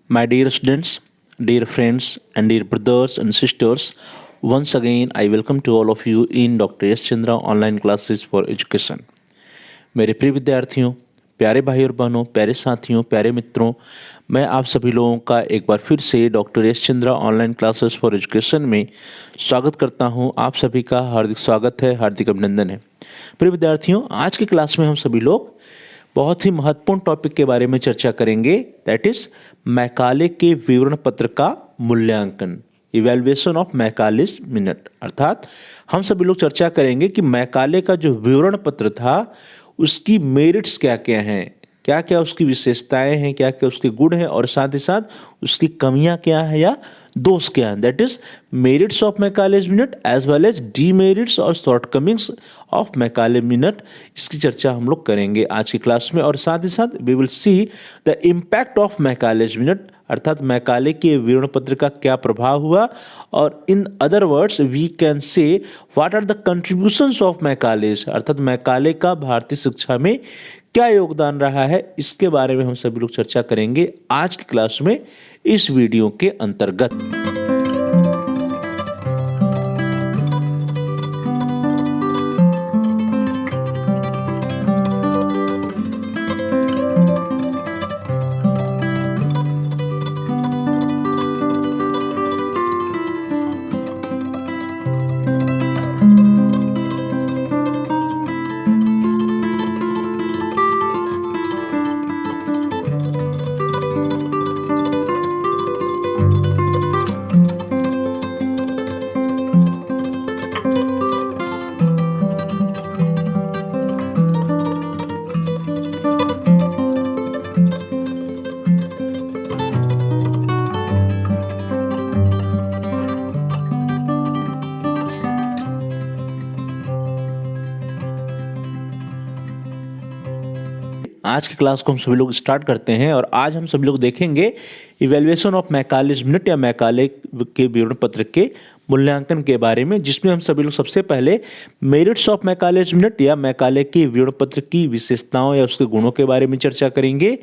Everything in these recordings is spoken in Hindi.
My dear students, dear friends, and dear brothers and sisters, once again I welcome to all of you in Dr. S. Chandra online classes for education. मेरे प्रिय विद्यार्थियों, प्यारे भाई और बहनों, प्यारे साथियों, प्यारे मित्रों, मैं आप सभी लोगों का एक बार फिर से doctor S Chandra online classes for education में स्वागत करता हूं। आप सभी का हार्दिक स्वागत है, हार्दिक अभिनंदन है। प्रिय विद्यार्थियों, आज की क्लास में हम सभी लोग बहुत ही महत्वपूर्ण टॉपिक के बारे में चर्चा करेंगे, दैट इज मैकाले के विवरण पत्र का मूल्यांकन, इवैल्यूएशन ऑफ मैकालेस मिनट। अर्थात हम सभी लोग चर्चा करेंगे कि मैकाले का जो विवरण पत्र था उसकी मेरिट्स क्या क्या हैं, क्या क्या उसकी विशेषताएं हैं, क्या क्या उसके गुण हैं और साथ ही साथ उसकी कमियां क्या हैं या दोष क्या हैं। That is merits of Macaulay's minute as well as demerits और शॉर्टकमिंग्स ऑफ मैकाले मिनट। इसकी चर्चा हम लोग करेंगे आज की क्लास में और साथ ही साथ we will see the impact of Macaulay's minute, अर्थात मैकाले के विवरण पत्र का क्या प्रभाव हुआ और in other words we can say what are the contributions of Macaulay's, अर्थात मैकाले का भारतीय शिक्षा में क्या योगदान रहा है। इसके बारे में हम सभी लोग चर्चा करेंगे आज की क्लास में इस वीडियो के अंतर्गत। आज की क्लास को हम सभी लोग स्टार्ट करते हैं और आज हम सभी लोग देखेंगे इवैल्यूएशन ऑफ मैकालेस मिनट या मैकाले के विवरण पत्र के मूल्यांकन के बारे में, जिसमें हम सभी लोग सबसे पहले मेरिट्स ऑफ मैकालेस मिनट या मैकाले के विवरण पत्र की विशेषताओं या उसके गुणों के बारे में चर्चा करेंगे।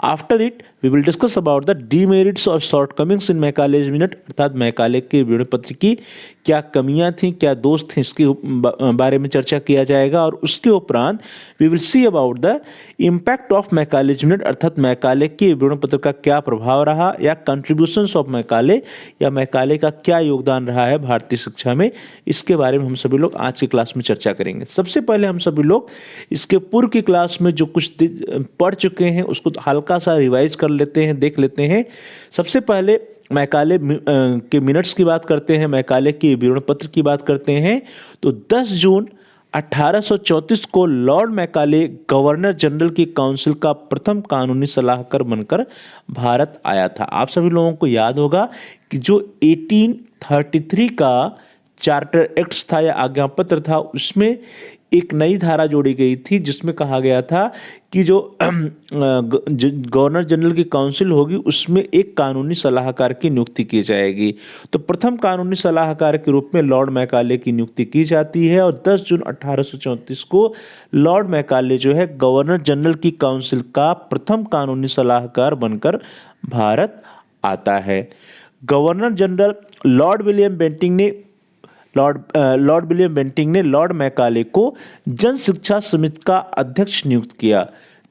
After it we will discuss about the demerits और शॉर्टकमिंग्स इन मैकालेस मिनट, अर्थात मैकाले के विवरण पत्र की क्या कमियां थी, क्या दोष थे, इसके बारे में चर्चा किया जाएगा और उसके उपरांत we will see about the impact of Macaulay's minute, अर्थात मैकाले के विवरण पत्र का क्या प्रभाव रहा या कंट्रीब्यूशंस ऑफ मैकाले या मैकाले का क्या योगदान रहा है भारतीय शिक्षा में। इसके बारे में हम सभी लोग आज की क्लास में चर्चा करेंगे। सबसे पहले हम सभी लोग इसके पूर्व की क्लास में जो कुछ पढ़ चुके हैं उसको हल्का सा रिवाइज कर लेते हैं, देख लेते हैं। सबसे पहले मैकाले के मिनट्स की बात करते हैं, मैकाले के विवरण पत्र की बात करते हैं। तो 10 जून 1834 को लॉर्ड मैकाले गवर्नर जनरल की काउंसिल का प्रथम कानूनी सलाहकार बनकर भारत आया था। आप सभी लोगों को याद होगा कि जो 1833 का चार्टर एक्ट्स था या आज्ञा पत्र था, उसमें एक नई धारा जोड़ी गई थी जिसमें कहा गया था कि जो गवर्नर जनरल की काउंसिल होगी उसमें एक कानूनी सलाहकार की नियुक्ति की जाएगी। तो प्रथम कानूनी सलाहकार के रूप में लॉर्ड मैकाले की नियुक्ति की जाती है और 10 जून 1834 को लॉर्ड मैकाले जो है गवर्नर जनरल की काउंसिल का प्रथम कानूनी सलाहकार बनकर भारत आता है। Governor general Lord William Bentinck ने लॉर्ड मैकाले को जन शिक्षा समिति का अध्यक्ष नियुक्त किया।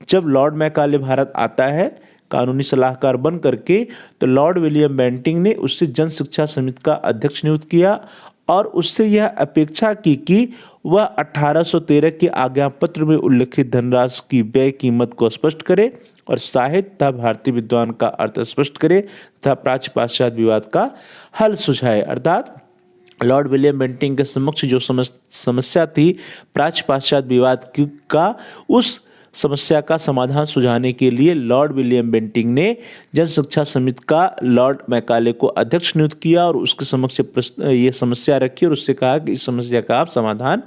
जब लॉर्ड मैकाले भारत आता है कानूनी सलाहकार बन करके, तो लॉर्ड विलियम बेंटिंग ने उससे जन शिक्षा समिति का अध्यक्ष नियुक्त किया और उससे यह अपेक्षा की कि वह 1813 के आज्ञा पत्र में उल्लिखित धनराशि की व्यय कीमत को स्पष्ट करे और साहित्य तथा भारतीय विद्वान का अर्थ स्पष्ट करे तथा प्राच्य पाश्चात्य विवाद का हल सुझाए। अर्थात लॉर्ड विलियम बेंटिंग के समक्ष जो समस्या थी प्राच्य पाश्चात्य विवाद का, उस समस्या का समाधान सुझाने के लिए लॉर्ड विलियम बेंटिंग ने जन शिक्षा समिति का लॉर्ड मैकाले को अध्यक्ष नियुक्त किया और उसके समक्ष ये समस्या रखी और उससे कहा कि इस समस्या का आप समाधान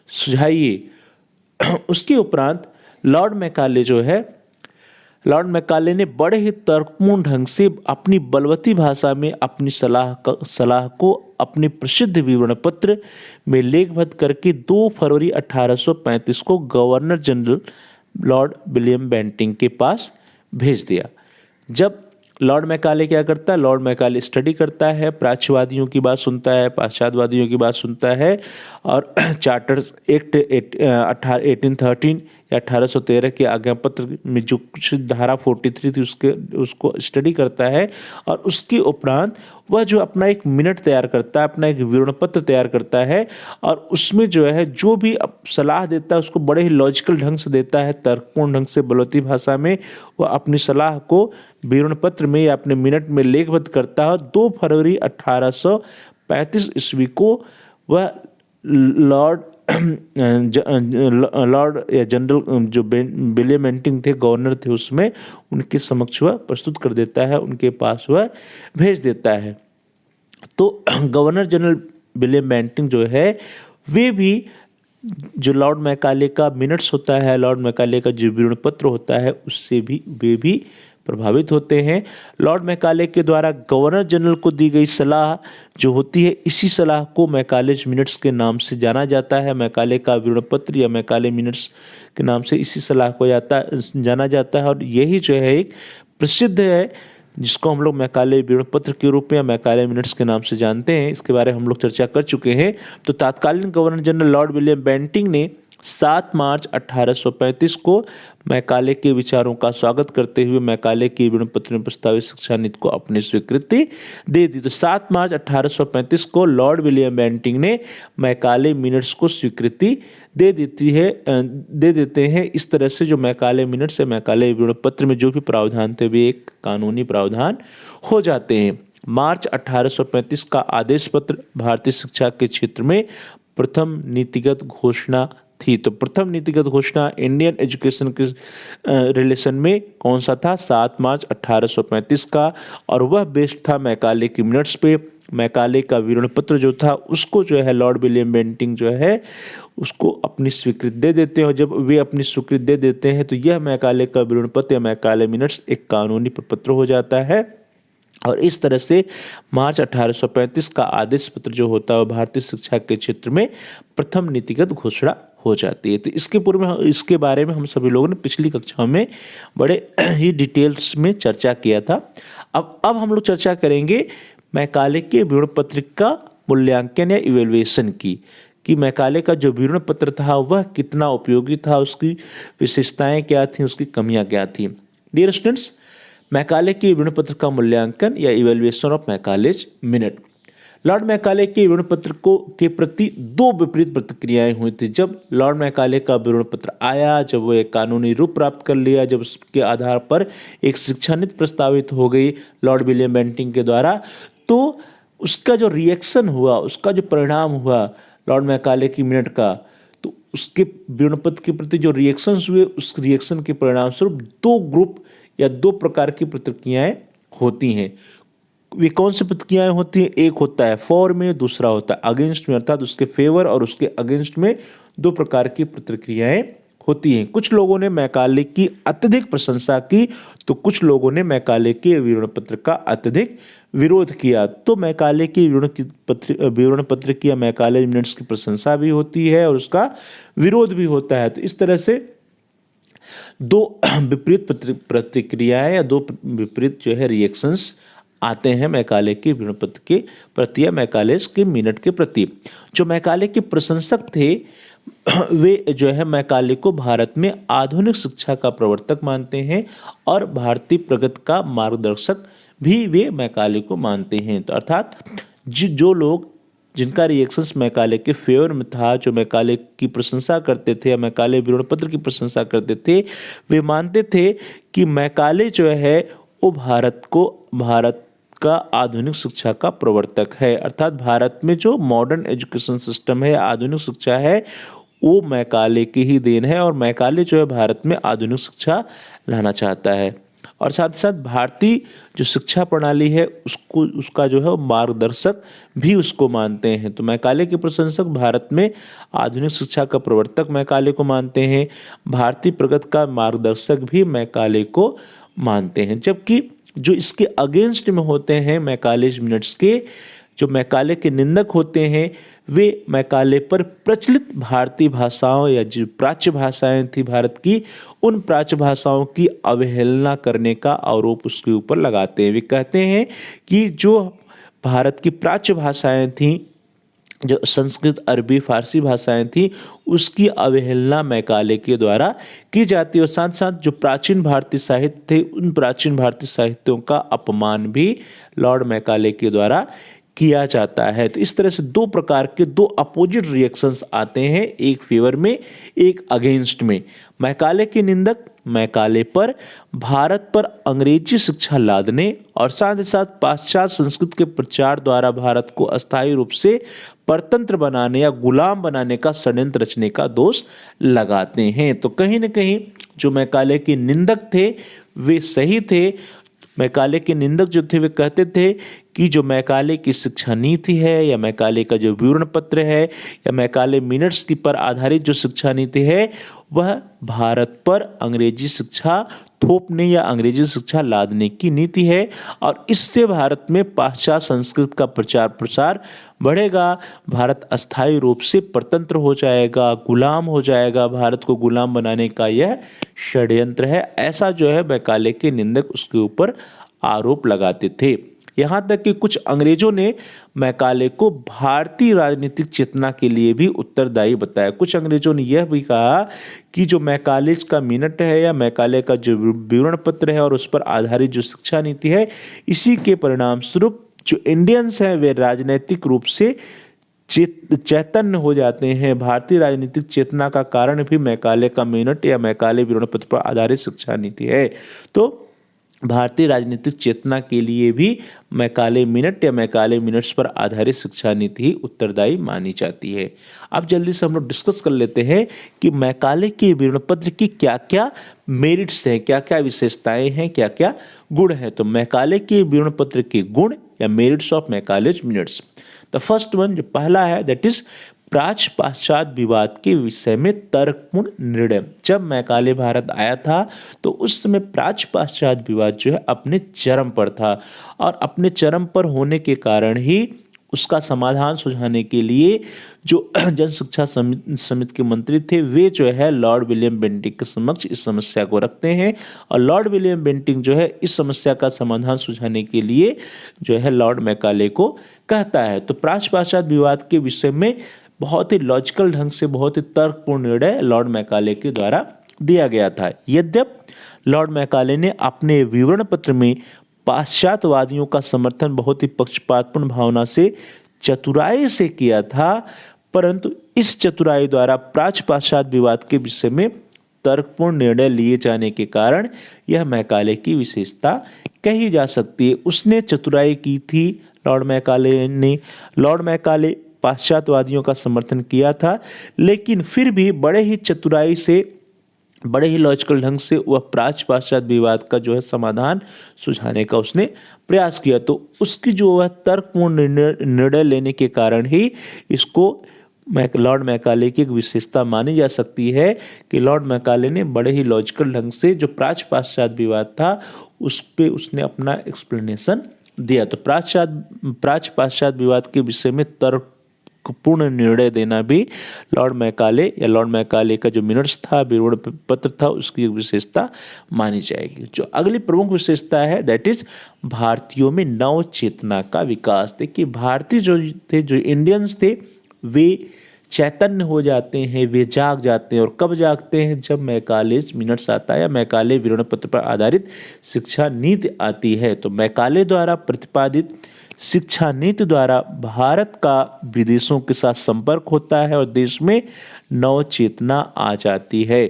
सुझाइए। उसके उपरांत लॉर्ड मैकाले ने बड़े ही तर्कपूर्ण ढंग से अपनी बलवती भाषा में अपनी सलाह को अपने प्रसिद्ध विवरण पत्र में लेखबद्ध करके 2 फरवरी 1835 को governor general Lord William Bentinck के पास भेज दिया। जब लॉर्ड मैकाले क्या करता है? लॉर्ड मैकाले स्टडी करता है, प्राच्यवादियों की बात सुनता है, पाश्चात्यवादियों की बात सुनता है और चार्टर एक्ट 1813 या 1813 के आज्ञा पत्र में जो कुछ धारा 43 थी उसको स्टडी करता है और उसके उपरांत वह जो अपना एक मिनट तैयार करता है, अपना एक विवरण पत्र तैयार करता है और उसमें जो है जो भी सलाह देता है उसको बड़े ही लॉजिकल ढंग से देता है, तर्कपूर्ण ढंग से, बलौती भाषा में वह अपनी सलाह को विवरण पत्र में या अपने मिनट में लेखबद्ध करता है। 2 फरवरी 1835 ईस्वी को वह लॉर्ड या जनरल जो विलियम बेंटिंक थे, गवर्नर थे उसमें, उनके समक्ष वह प्रस्तुत कर देता है, उनके पास वह भेज देता है। तो गवर्नर जनरल विलियम बेंटिंक जो है वे भी जो लॉर्ड मैकाले का मिनट्स होता है, लॉर्ड मैकाले का जो विवरण पत्र होता है उससे भी वे भी प्रभावित होते हैं। लॉर्ड मैकाले के द्वारा गवर्नर जनरल को दी गई सलाह जो होती है, इसी सलाह को मैकालेज मिनट्स के नाम से जाना जाता है। मैकाले का विवरण पत्र या मैकाले मिनट्स के नाम से इसी सलाह को जाना जाता है और यही जो है एक प्रसिद्ध है जिसको हम लोग मैकाले विवरण पत्र के रूप में या मैकाले मिनट्स के नाम से जानते हैं। इसके बारे में हम लोग चर्चा कर चुके हैं। तो तत्कालीन governor general Lord William Bentinck ने 7 मार्च 1835 को मैकाले के विचारों का स्वागत करते हुए मैकाले के विवरण पत्र में प्रस्तावित शिक्षा नीति को अपनी स्वीकृति दे दी। तो 7 मार्च 1835 को लॉर्ड विलियम बेंटिंक ने मैकाले मिनट्स को स्वीकृति दे देते हैं। इस तरह से जो मैकाले मिनट्स है, मैकाले विवरण पत्र में जो भी प्रावधान थे वे एक कानूनी प्रावधान हो जाते हैं। मार्च 1835 का आदेश पत्र भारतीय शिक्षा के क्षेत्र में प्रथम नीतिगत घोषणा थी। तो प्रथम नीतिगत घोषणा इंडियन एजुकेशन के रिलेशन में कौन सा था? 7 मार्च 1835 का, और वह बेस्ड था मैकाले की मिनट्स पे। मैकाले का विवरण पत्र जो था उसको जो है लॉर्ड विलियम बेंटिंक जो है उसको अपनी स्वीकृति दे देते हैं और जब वे अपनी स्वीकृति दे देते हैं तो यह मैकाले का विवरण पत्र या मैकाले मिनट्स एक कानूनी प्रपत्र हो जाता है। और इस तरह से मार्च 1835 का आदेश पत्र जो होता है भारतीय शिक्षा के क्षेत्र में प्रथम नीतिगत घोषणा हो जाती है। तो इसके बारे में हम सभी लोगों ने पिछली कक्षाओं में बड़े ही डिटेल्स में चर्चा किया था। अब हम लोग चर्चा करेंगे मैकाले के विवरण पत्र का मूल्यांकन या इवेल्युएशन की, कि मैकाले का जो विवरण पत्र था वह कितना उपयोगी था, उसकी विशेषताएं क्या थी, उसकी कमियां क्या थी। डियर स्टूडेंट्स, मैकाले के विवरण पत्र का मूल्यांकन या evaluation of Macaulay's minute. Lord Macaulay के विवरण पत्र के प्रति 2 विपरीत प्रतिक्रियाएं हुई थी। जब लॉर्ड मैकाले का विवरण पत्र आया, जब वो एक कानूनी रूप प्राप्त कर लिया, जब उसके आधार पर एक शिक्षा नीति प्रस्तावित हो गई लॉर्ड विलियम बेंटिंक के द्वारा, तो उसका जो रिएक्शन हुआ, उसका जो परिणाम हुआ लॉर्ड मैकाले की मिनट का, तो उसके विवरण पत्र के प्रति जो रिएक्शंस हुए, उस रिएक्शन के परिणाम स्वरूप 2 ग्रुप या 2 प्रकार की प्रतिक्रियाएं होती हैं। वे कौन सी प्रतिक्रियाएं होती हैं? एक होता है फॉर में, दूसरा होता है अगेंस्ट में, अर्थात उसके फेवर और उसके अगेंस्ट में 2 प्रकार की प्रतिक्रियाएं होती हैं। कुछ लोगों ने मैकाले की अत्यधिक प्रशंसा की तो कुछ लोगों ने मैकाले के विवरण पत्र का अत्यधिक विरोध किया। तो मैकाले के विवरण पत्र की या मैकाले मिनट्स की प्रशंसा भी होती है और उसका विरोध भी होता है। तो इस तरह से 2 विपरीत प्रतिक्रियाएं या 2 विपरीत जो है रिएक्शंस आते हैं मैकाले के विवरण पत्र के प्रति या मैकालेज के मिनट के प्रति। जो मैकाले के प्रशंसक थे वे जो है मैकाले को भारत में आधुनिक शिक्षा का प्रवर्तक मानते हैं और भारतीय प्रगति का मार्गदर्शक भी वे मैकाले को मानते हैं। तो अर्थात जो लोग जिनका रिएक्शंस मैकाले के फेवर में था, जो मैकाले की प्रशंसा करते थे या मैकाले विवरण पत्र की प्रशंसा करते थे, वे मानते थे कि मैकाले जो है वो भारत का आधुनिक शिक्षा का प्रवर्तक है। अर्थात भारत में जो मॉडर्न एजुकेशन सिस्टम है, आधुनिक शिक्षा है, वो मैकाले की ही देन है और मैकाले जो है भारत में आधुनिक शिक्षा लाना चाहता है। और साथ ही साथ भारतीय जो शिक्षा प्रणाली है उसका जो है मार्गदर्शक भी उसको मानते हैं। तो मैकाले के प्रशंसक भारत में आधुनिक शिक्षा का प्रवर्तक मैकाले को मानते हैं, भारतीय प्रगति का मार्गदर्शक भी मैकाले को मानते हैं। जबकि जो इसके अगेंस्ट में होते हैं मैकालेज मिनट्स के, जो मैकाले के निंदक होते हैं वे मैकाले पर प्रचलित भारतीय भाषाओं या जो प्राच्य भाषाएं थी भारत की, उन प्राच्य भाषाओं की अवहेलना करने का आरोप उसके ऊपर लगाते हैं। वे कहते हैं कि जो भारत की प्राच्य भाषाएं थीं, जो संस्कृत, अरबी, फारसी भाषाएं थी, उसकी अवहेलना मैकाले के द्वारा की जाती है और साथ साथ जो प्राचीन भारतीय साहित्य थे उन प्राचीन भारतीय साहित्यों का अपमान भी लॉर्ड मैकाले के द्वारा किया जाता है। तो इस तरह से दो प्रकार के दो अपोजिट रिएक्शंस आते हैं, एक फेवर में एक अगेंस्ट में। मैकाले के निंदक मैकाले पर भारत पर अंग्रेजी शिक्षा लादने और साथ ही साथ पाश्चात्य संस्कृत के प्रचार द्वारा भारत को अस्थायी रूप से परतंत्र बनाने या गुलाम बनाने का षड्यंत्र रचने का दोष लगाते हैं। तो कहीं न कहीं जो मैकाले के निंदक थे वे सही थे। मैकाले के निंदक जो थे वे कहते थे कि जो मैकाले की शिक्षा नीति है या मैकाले का जो विवरण पत्र है या मैकाले मिनट्स की पर आधारित जो शिक्षा नीति है वह भारत पर अंग्रेजी शिक्षा थोपने या अंग्रेजी शिक्षा लादने की नीति है और इससे भारत में पाश्चात्य संस्कृत का प्रचार प्रसार बढ़ेगा, भारत अस्थायी रूप से परतंत्र हो जाएगा, गुलाम हो जाएगा, भारत को गुलाम बनाने का यह षड्यंत्र है। ऐसा जो है मैकाले के निंदक उसके ऊपर आरोप लगाते थे। यहाँ तक कि कुछ अंग्रेजों ने मैकाले को भारतीय राजनीतिक चेतना के लिए भी उत्तरदायी बताया। कुछ अंग्रेजों ने यह भी कहा कि जो मैकालेज का मिनट है या मैकाले का जो विवरण पत्र है और उस पर आधारित जो शिक्षा नीति है, इसी के परिणाम स्वरूप जो इंडियंस हैं वे राजनीतिक रूप से चैतन्य हो जाते हैं। भारतीय राजनीतिक चेतना का कारण भी मैकाले का मिनट या मैकाले विवरण पत्र पर आधारित शिक्षा नीति है। तो भारतीय राजनीतिक चेतना के लिए भी मैकाले मिनट या मैकाले मिनट्स पर आधारित शिक्षा नीति ही उत्तरदायी मानी जाती है। अब जल्दी से हम लोग डिस्कस कर लेते हैं कि मैकाले के विवरण पत्र की क्या क्या मेरिट्स हैं, क्या क्या विशेषताएं हैं, क्या क्या गुण हैं। तो मैकाले के विवरण पत्र के गुण या merits of Macaulay's minutes. The first one जो पहला है दैट इज प्राच्य पाश्चात्य विवाद के विषय में तर्कपूर्ण निर्णय। जब मैकाले भारत आया था तो उस समय प्राच्य पाश्चात्य विवाद जो है अपने चरम पर था और अपने चरम पर होने के कारण ही उसका समाधान सुझाने के लिए जो जन शिक्षा समिति के मंत्री थे वे जो है लॉर्ड विलियम बेंटिंक के समक्ष इस समस्या को रखते हैं और लॉर्ड विलियम बेंटिंक जो है इस समस्या का समाधान सुझाने के लिए जो है लॉर्ड मैकाले को कहता है। तो प्राच्य पाश्चात्य विवाद के विषय में बहुत ही लॉजिकल ढंग से बहुत ही तर्कपूर्ण निर्णय लॉर्ड मैकाले के द्वारा दिया गया था। यद्यपि लॉर्ड मैकाले ने अपने विवरण पत्र में पाश्चात्यवादियों का समर्थन बहुत ही पक्षपातपूर्ण भावना से चतुराई से किया था, परंतु इस चतुराई द्वारा प्राच्य पाश्चात्य विवाद के विषय में तर्कपूर्ण निर्णय लिए जाने के कारण यह मैकाले की विशेषता कही जा सकती है। उसने चतुराई की थी लॉर्ड मैकाले ने। लॉर्ड मैकाले पाश्चात्यवादियों का समर्थन किया था लेकिन फिर भी बड़े ही चतुराई से, बड़े ही लॉजिकल ढंग से वह प्राच्य पाश्चात्य विवाद का जो है समाधान सुझाने का उसने प्रयास किया। तो उसकी जो वह तर्कपूर्ण निर्णय लेने के कारण ही इसको लॉर्ड मैकाले की एक विशेषता मानी जा सकती है कि लॉर्ड मैकाले ने बड़े ही लॉजिकल ढंग से जो प्राच्य पाश्चात्य विवाद था उस पे उसने अपना एक्सप्लेनेशन दिया। तो प्राच्य पाश्चात्य विवाद के विषय में तर्कपूर्ण निर्णय देना भी लॉर्ड मैकाले या लॉर्ड मैकाले का जो मिनट्स था, विवरण पत्र था, उसकी एक विशेषता मानी जाएगी। जो अगली प्रमुख विशेषता है दैट इज भारतीयों में नव चेतना का विकास। देखिए भारतीय जो थे, जो इंडियंस थे, वे चैतन्य हो जाते हैं, वे जाग जाते हैं। और कब जागते हैं? जब मैकालेज मिनट्स आता है या मैकाले विवरण पत्र पर आधारित शिक्षा नीति आती है। तो मैकाले द्वारा प्रतिपादित शिक्षा नीति द्वारा भारत का विदेशों के साथ संपर्क होता है और देश में नव चेतना आ जाती है।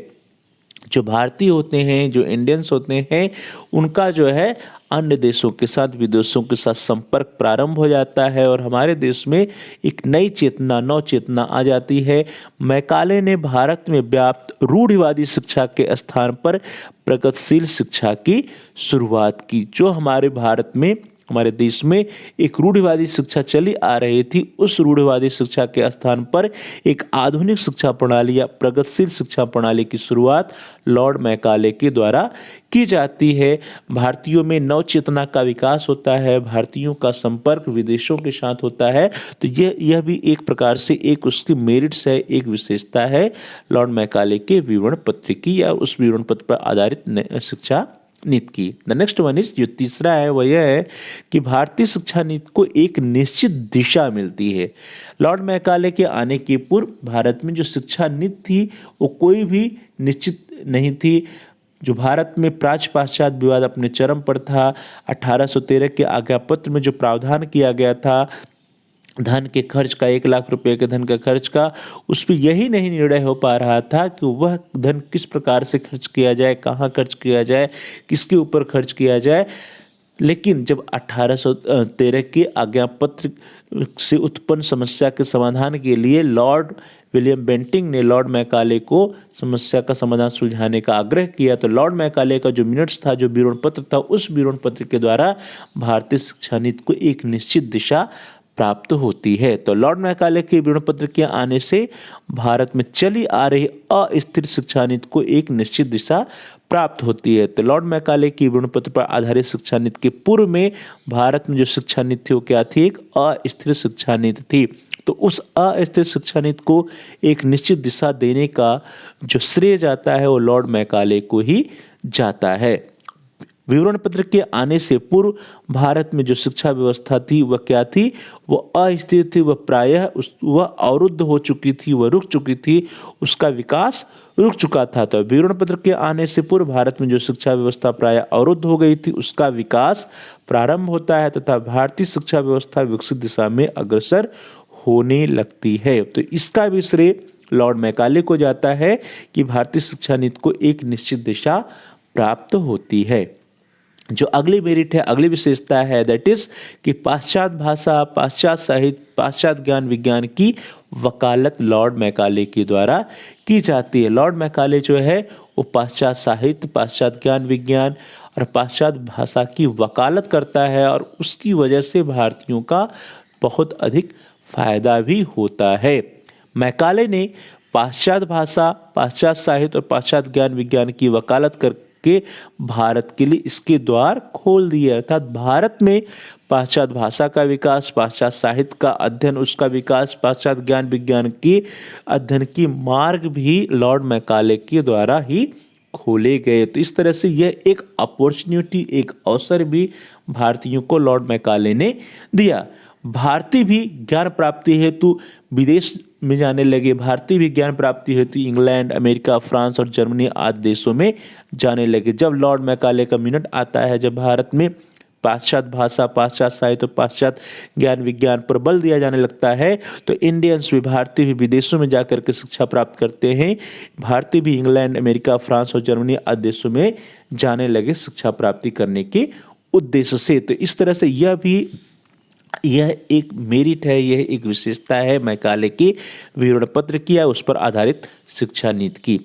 जो भारतीय होते हैं, जो इंडियंस होते हैं, उनका जो है अन्य देशों के साथ, विदेशों के साथ संपर्क प्रारंभ हो जाता है और हमारे देश में एक नई चेतना, नव चेतना आ जाती है। मैकाले ने भारत में व्याप्त रूढ़िवादी शिक्षा के स्थान पर प्रगतिशील शिक्षा की शुरुआत की। जो हमारे भारत में हमारे देश में एक रूढ़िवादी शिक्षा चली आ रही थी, उस रूढ़िवादी शिक्षा के स्थान पर एक आधुनिक शिक्षा प्रणाली या प्रगतिशील शिक्षा प्रणाली की शुरुआत लॉर्ड मैकाले के द्वारा की जाती है। भारतीयों में नव चेतना का विकास होता है, भारतीयों का संपर्क विदेशों के साथ होता है। तो यह भी एक प्रकार से एक उसकी मेरिट्स है, एक विशेषता है लॉर्ड मैकाले के विवरण पत्र की या उस विवरण पत्र पर आधारित शिक्षा नीति की। द नेक्स्ट वन इज, जो तीसरा है वह यह है कि भारतीय शिक्षा नीति को एक निश्चित दिशा मिलती है। लॉर्ड मैकाले के आने के पूर्व भारत में जो शिक्षा नीति थी वो कोई भी निश्चित नहीं थी। जो भारत में प्राच्य पाश्चात्य विवाद अपने चरम पर था, 1813 के आज्ञा पत्र में जो प्रावधान किया गया था धन के खर्च का, 1,00,000 रुपए के धन का खर्च का, उस पर यही नहीं निर्णय हो पा रहा था कि वह धन किस प्रकार से खर्च किया जाए, कहाँ खर्च किया जाए, किसके ऊपर खर्च किया जाए। लेकिन जब 1813 के आज्ञा पत्र से उत्पन्न समस्या के समाधान के लिए लॉर्ड विलियम बेंटिंग ने लॉर्ड मैकाले को समस्या का समाधान सुलझाने का आग्रह किया, तो लॉर्ड मैकाले का जो मिनट्स था, जो विवरण पत्र था, उस विवरण पत्र के द्वारा भारतीय शिक्षा नीति को एक निश्चित दिशा प्राप्त होती है। तो लॉर्ड मैकाले के विवरण पत्र के आने से भारत में चली आ रही अस्थिर शिक्षा नीति को एक निश्चित दिशा प्राप्त होती है। तो लॉर्ड मैकाले की विवरण पत्र पर आधारित शिक्षा नीति के पूर्व में भारत में जो शिक्षा नीति थी वो क्या थी? एक अस्थिर शिक्षा नीति थी। तो उस अस्थिर शिक्षा नीति को एक निश्चित दिशा देने का जो श्रेय जाता है वो लॉर्ड मैकाले को ही जाता है। विवरण पत्र के आने से पूर्व भारत में जो शिक्षा व्यवस्था थी वह क्या थी? वह अस्थिर थी, वह प्रायः वह अवरुद्ध हो चुकी थी, वह रुक चुकी थी, उसका विकास रुक चुका था। तो विवरण पत्र के आने से पूर्व भारत में जो शिक्षा व्यवस्था प्रायः अवरुद्ध हो गई थी, उसका विकास प्रारंभ होता है तथा भारतीय शिक्षा व्यवस्था विकसित दिशा में अग्रसर होने लगती है। तो इसका भी श्रेय लॉर्ड मैकाले को जाता है कि भारतीय शिक्षा नीति को एक निश्चित दिशा प्राप्त होती है। जो अगली मेरिट है, अगली विशेषता है, दैट इज कि पाश्चात्य भाषा, पाश्चात्य साहित्य, पाश्चात्य ज्ञान विज्ञान की वकालत लॉर्ड मैकाले के द्वारा की जाती है। लॉर्ड मैकाले जो है वो पाश्चात्य साहित्य, पाश्चात्य ज्ञान विज्ञान और पाश्चात्य भाषा की वकालत करता है और उसकी वजह से भारतीयों का बहुत अधिक फायदा भी होता है। मैकाले ने पाश्चात्य भाषा, पाश्चात्य साहित्य और पाश्चात्य ज्ञान विज्ञान की वकालत करके भारत के लिए इसके द्वार खोल दिए। अर्थात भारत में पाश्चात्य भाषा का विकास, पाश्चात्य साहित्य का अध्ययन, उसका विकास, पाश्चात्य ज्ञान विज्ञान के अध्ययन की मार्ग भी लॉर्ड मैकाले के द्वारा ही खोले गए। तो इस तरह से यह एक अपॉर्चुनिटी, एक अवसर भी भारतीयों को लॉर्ड मैकाले ने दिया। भारतीय भी ज्ञान प्राप्ति हेतु विदेश में जाने लगे, भारतीय भी ज्ञान प्राप्ति हेतु इंग्लैंड, अमेरिका, फ्रांस और जर्मनी आदि देशों में जाने लगे। जब लॉर्ड मैकाले का मिनट आता है, जब भारत में पाश्चात्य भाषा, पाश्चात्य साहित्य और पाश्चात्य ज्ञान विज्ञान पर बल दिया जाने लगता है, तो इंडियंस भी, भारतीय भी विदेशों में जाकर के शिक्षा प्राप्त करते हैं। भारतीय भी इंग्लैंड, अमेरिका, फ्रांस और जर्मनी आदि देशों में जाने लगे शिक्षा प्राप्ति करने के उद्देश्य से। तो इस तरह से यह एक मेरिट है, यह एक विशेषता है मैकाले के विवरण पत्र की या उस पर आधारित शिक्षा नीति की।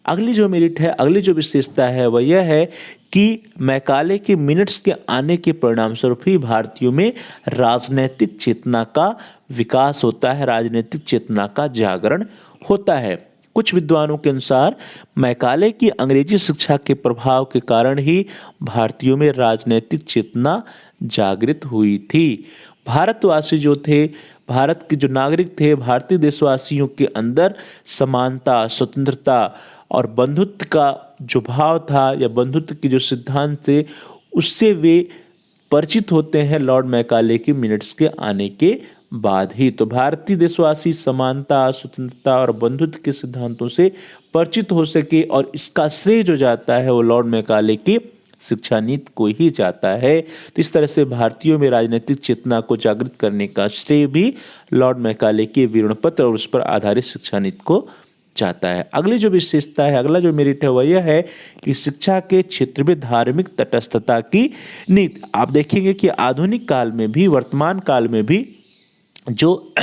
अगली जो मेरिट है, अगली जो विशेषता है वह यह है कि मैकाले के मिनट्स के आने के परिणाम स्वरूप ही भारतीयों में राजनैतिक चेतना का विकास होता है, राजनीतिक चेतना का जागरण होता है। कुछ विद्वानों के अनुसार मैकाले की अंग्रेजी शिक्षा के प्रभाव के कारण ही भारतीयों में राजनैतिक चेतना जागृत हुई थी। भारतवासी जो थे, भारत के जो नागरिक थे, भारतीय देशवासियों के अंदर समानता, स्वतंत्रता और बंधुत्व का जो भाव था या बंधुत्व के जो सिद्धांत थे, उससे वे परिचित होते हैं लॉर्ड मैकाले के मिनट्स के आने के बाद ही। तो भारतीय देशवासी समानता, स्वतंत्रता और बंधुत्व के सिद्धांतों से परिचित हो सके और इसका श्रेय जो जाता है वो लॉर्ड मैकाले की शिक्षा नीति को ही जाता है। तो इस तरह से भारतीयों में राजनीतिक चेतना को जागृत करने का श्रेय भी लॉर्ड मैकाले के विवरण पत्र और उस पर आधारित शिक्षा नीति को जाता है। अगली जो विशेषता है, अगला जो मेरिट है वह यह है कि शिक्षा के क्षेत्र में धार्मिक तटस्थता की नीति। आप देखेंगे कि आधुनिक काल में भी, वर्तमान काल में भी जो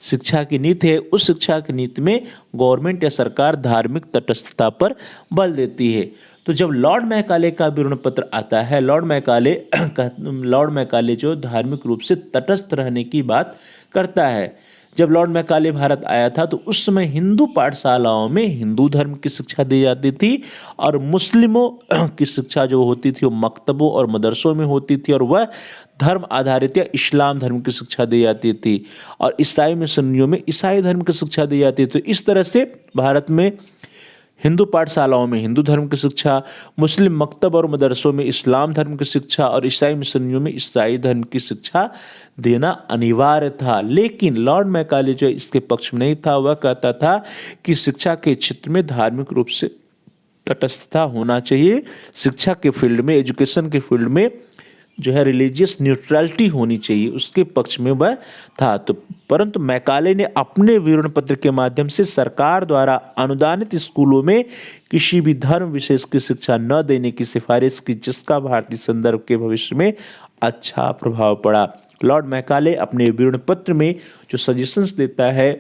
शिक्षा की नीति है, उस शिक्षा की नीति में गवर्नमेंट या सरकार धार्मिक तटस्थता पर बल देती है। तो जब लॉर्ड मैकाले का विवरण पत्र आता है, लॉर्ड मैकाले जो धार्मिक रूप से तटस्थ रहने की बात करता है। जब लॉर्ड मैकाले भारत आया था तो उस समय हिंदू पाठशालाओं में हिंदू धर्म की शिक्षा दी जाती थी और मुस्लिमों की शिक्षा जो होती थी वो मकतबों और मदरसों में होती थी और वह धर्म आधारित या इस्लाम धर्म की शिक्षा दी जाती थी और ईसाई मिशनरियों में ईसाई धर्म की शिक्षा दी जाती थी। तो इस तरह से भारत में हिंदू पाठशालाओं में हिंदू धर्म की शिक्षा, मुस्लिम मकतब और मदरसों में इस्लाम धर्म की शिक्षा और ईसाई मिशनरियों में ईसाई धर्म की शिक्षा देना अनिवार्य था। लेकिन लॉर्ड मैकाले जो इसके पक्ष में नहीं था, वह कहता था कि शिक्षा के क्षेत्र में धार्मिक रूप से तटस्थता होना चाहिए। शिक्षा के फील्ड में, एजुकेशन के फील्ड में जो है रिलीजियस न्यूट्रलिटी होनी चाहिए, उसके पक्ष में वह था। तो परंतु मैकाले ने अपने विवरण पत्र के माध्यम से सरकार द्वारा अनुदानित स्कूलों में किसी भी धर्म विशेष की शिक्षा न देने की सिफारिश की, जिसका भारतीय संदर्भ के भविष्य में अच्छा प्रभाव पड़ा। लॉर्ड मैकाले अपने विवरण पत्र में जो सजेशंस देता है,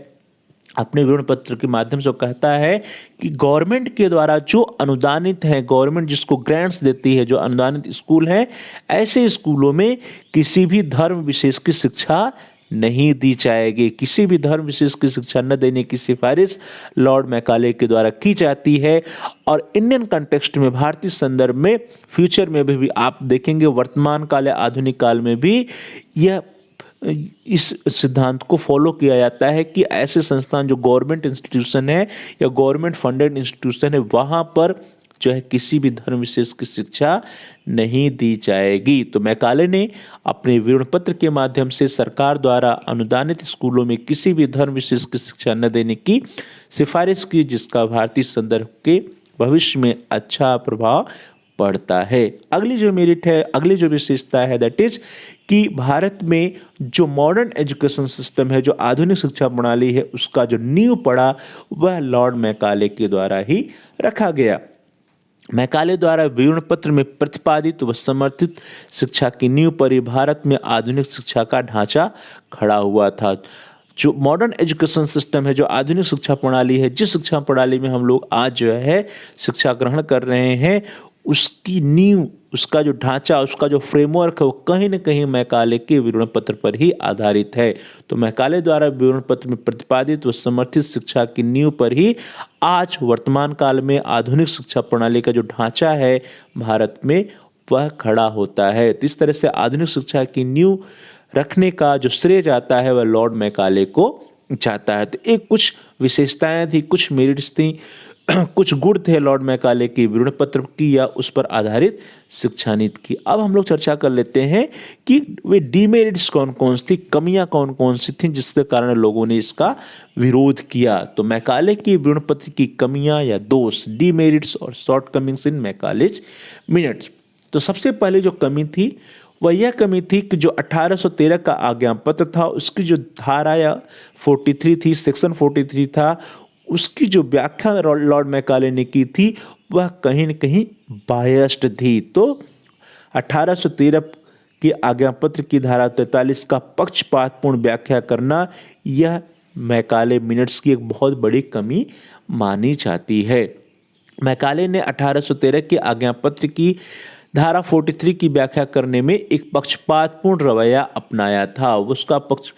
अपने विवरण पत्र के माध्यम से कहता है कि गवर्नमेंट के द्वारा जो अनुदानित है, गवर्नमेंट जिसको ग्रांट्स देती है, जो अनुदानित स्कूल हैं, ऐसे स्कूलों में किसी भी धर्म विशेष की शिक्षा नहीं दी जाएगी। किसी भी धर्म विशेष की शिक्षा न देने की सिफारिश लॉर्ड मैकाले के द्वारा की जाती है। और इंडियन कंटेक्स्ट में, भारतीय संदर्भ में, फ्यूचर में भी आप देखेंगे, वर्तमान काल या आधुनिक काल में भी यह इस सिद्धांत को फॉलो किया जाता है कि ऐसे संस्थान जो गवर्नमेंट इंस्टीट्यूशन है या गवर्नमेंट फंडेड इंस्टीट्यूशन है, वहाँ पर जो है किसी भी धर्म विशेष की शिक्षा नहीं दी जाएगी। तो मैकाले ने अपने विवरण पत्र के माध्यम से सरकार द्वारा अनुदानित स्कूलों में किसी भी धर्म विशेष की शिक्षा न देने की सिफारिश की, जिसका भारतीय संदर्भ के भविष्य में अच्छा प्रभाव पड़ता है। अगली जो मेरिट है, अगली जो विशेषता है, दैट इज कि भारत में जो मॉडर्न एजुकेशन सिस्टम है, जो आधुनिक शिक्षा प्रणाली है, उसका जो नींव पड़ा वह लॉर्ड मैकाले के द्वारा ही रखा गया। मैकाले द्वारा विवरण पत्र में प्रतिपादित व समर्थित शिक्षा की नींव पर ही भारत में आधुनिक शिक्षा का ढांचा खड़ा हुआ था। जो मॉडर्न एजुकेशन सिस्टम है, जो आधुनिक शिक्षा प्रणाली है, जिस शिक्षा प्रणाली में हम लोग आज जो है शिक्षा ग्रहण कर रहे हैं, उसकी नींव, उसका जो ढांचा, उसका जो फ्रेमवर्क है, वो कहीं न कहीं मैकाले के विवरण पत्र पर ही आधारित है। तो मैकाले द्वारा विवरण पत्र में प्रतिपादित व समर्थित शिक्षा की नींव पर ही आज वर्तमान काल में आधुनिक शिक्षा प्रणाली का जो ढांचा है भारत में, वह खड़ा होता है। तो इस तरह से आधुनिक शिक्षा की नींव रखने का जो श्रेय जाता है वह लॉर्ड मैकाले को जाता है। तो एक कुछ विशेषताएं थी, कुछ मेरिट्स थी, कुछ गुण थे लॉर्ड मैकाले के विवरण पत्र की या उस पर आधारित शिक्षा नीति की। अब हम लोग चर्चा कर लेते हैं कि वे डीमेरिट्स कौन कौन सी थी, कमियां कौन कौन सी थी, जिसके कारण लोगों ने इसका विरोध किया। तो मैकाले के विवरण पत्र की कमियां या दोष, डीमेरिट्स और शॉर्टकमिंग्स इन मैकालेज मिनट्स। तो सबसे पहले जो कमी थी वह यह कमी थी कि जो 1813 का आज्ञा पत्र था, उसकी जो धारा या 43 थी, सेक्शन 43 था, उसकी जो व्याख्या लॉर्ड मैकाले ने की थी वह कहीं न कहीं बायस्ड थी। तो 1813 के आज्ञा पत्र की धारा 43 का पक्षपातपूर्ण व्याख्या करना, यह मैकाले मिनट्स की एक बहुत बड़ी कमी मानी जाती है। मैकाले ने 1813 के आज्ञा पत्र की धारा 43 की व्याख्या करने में एक पक्षपातपूर्ण रवैया अपनाया था। उसका पक्ष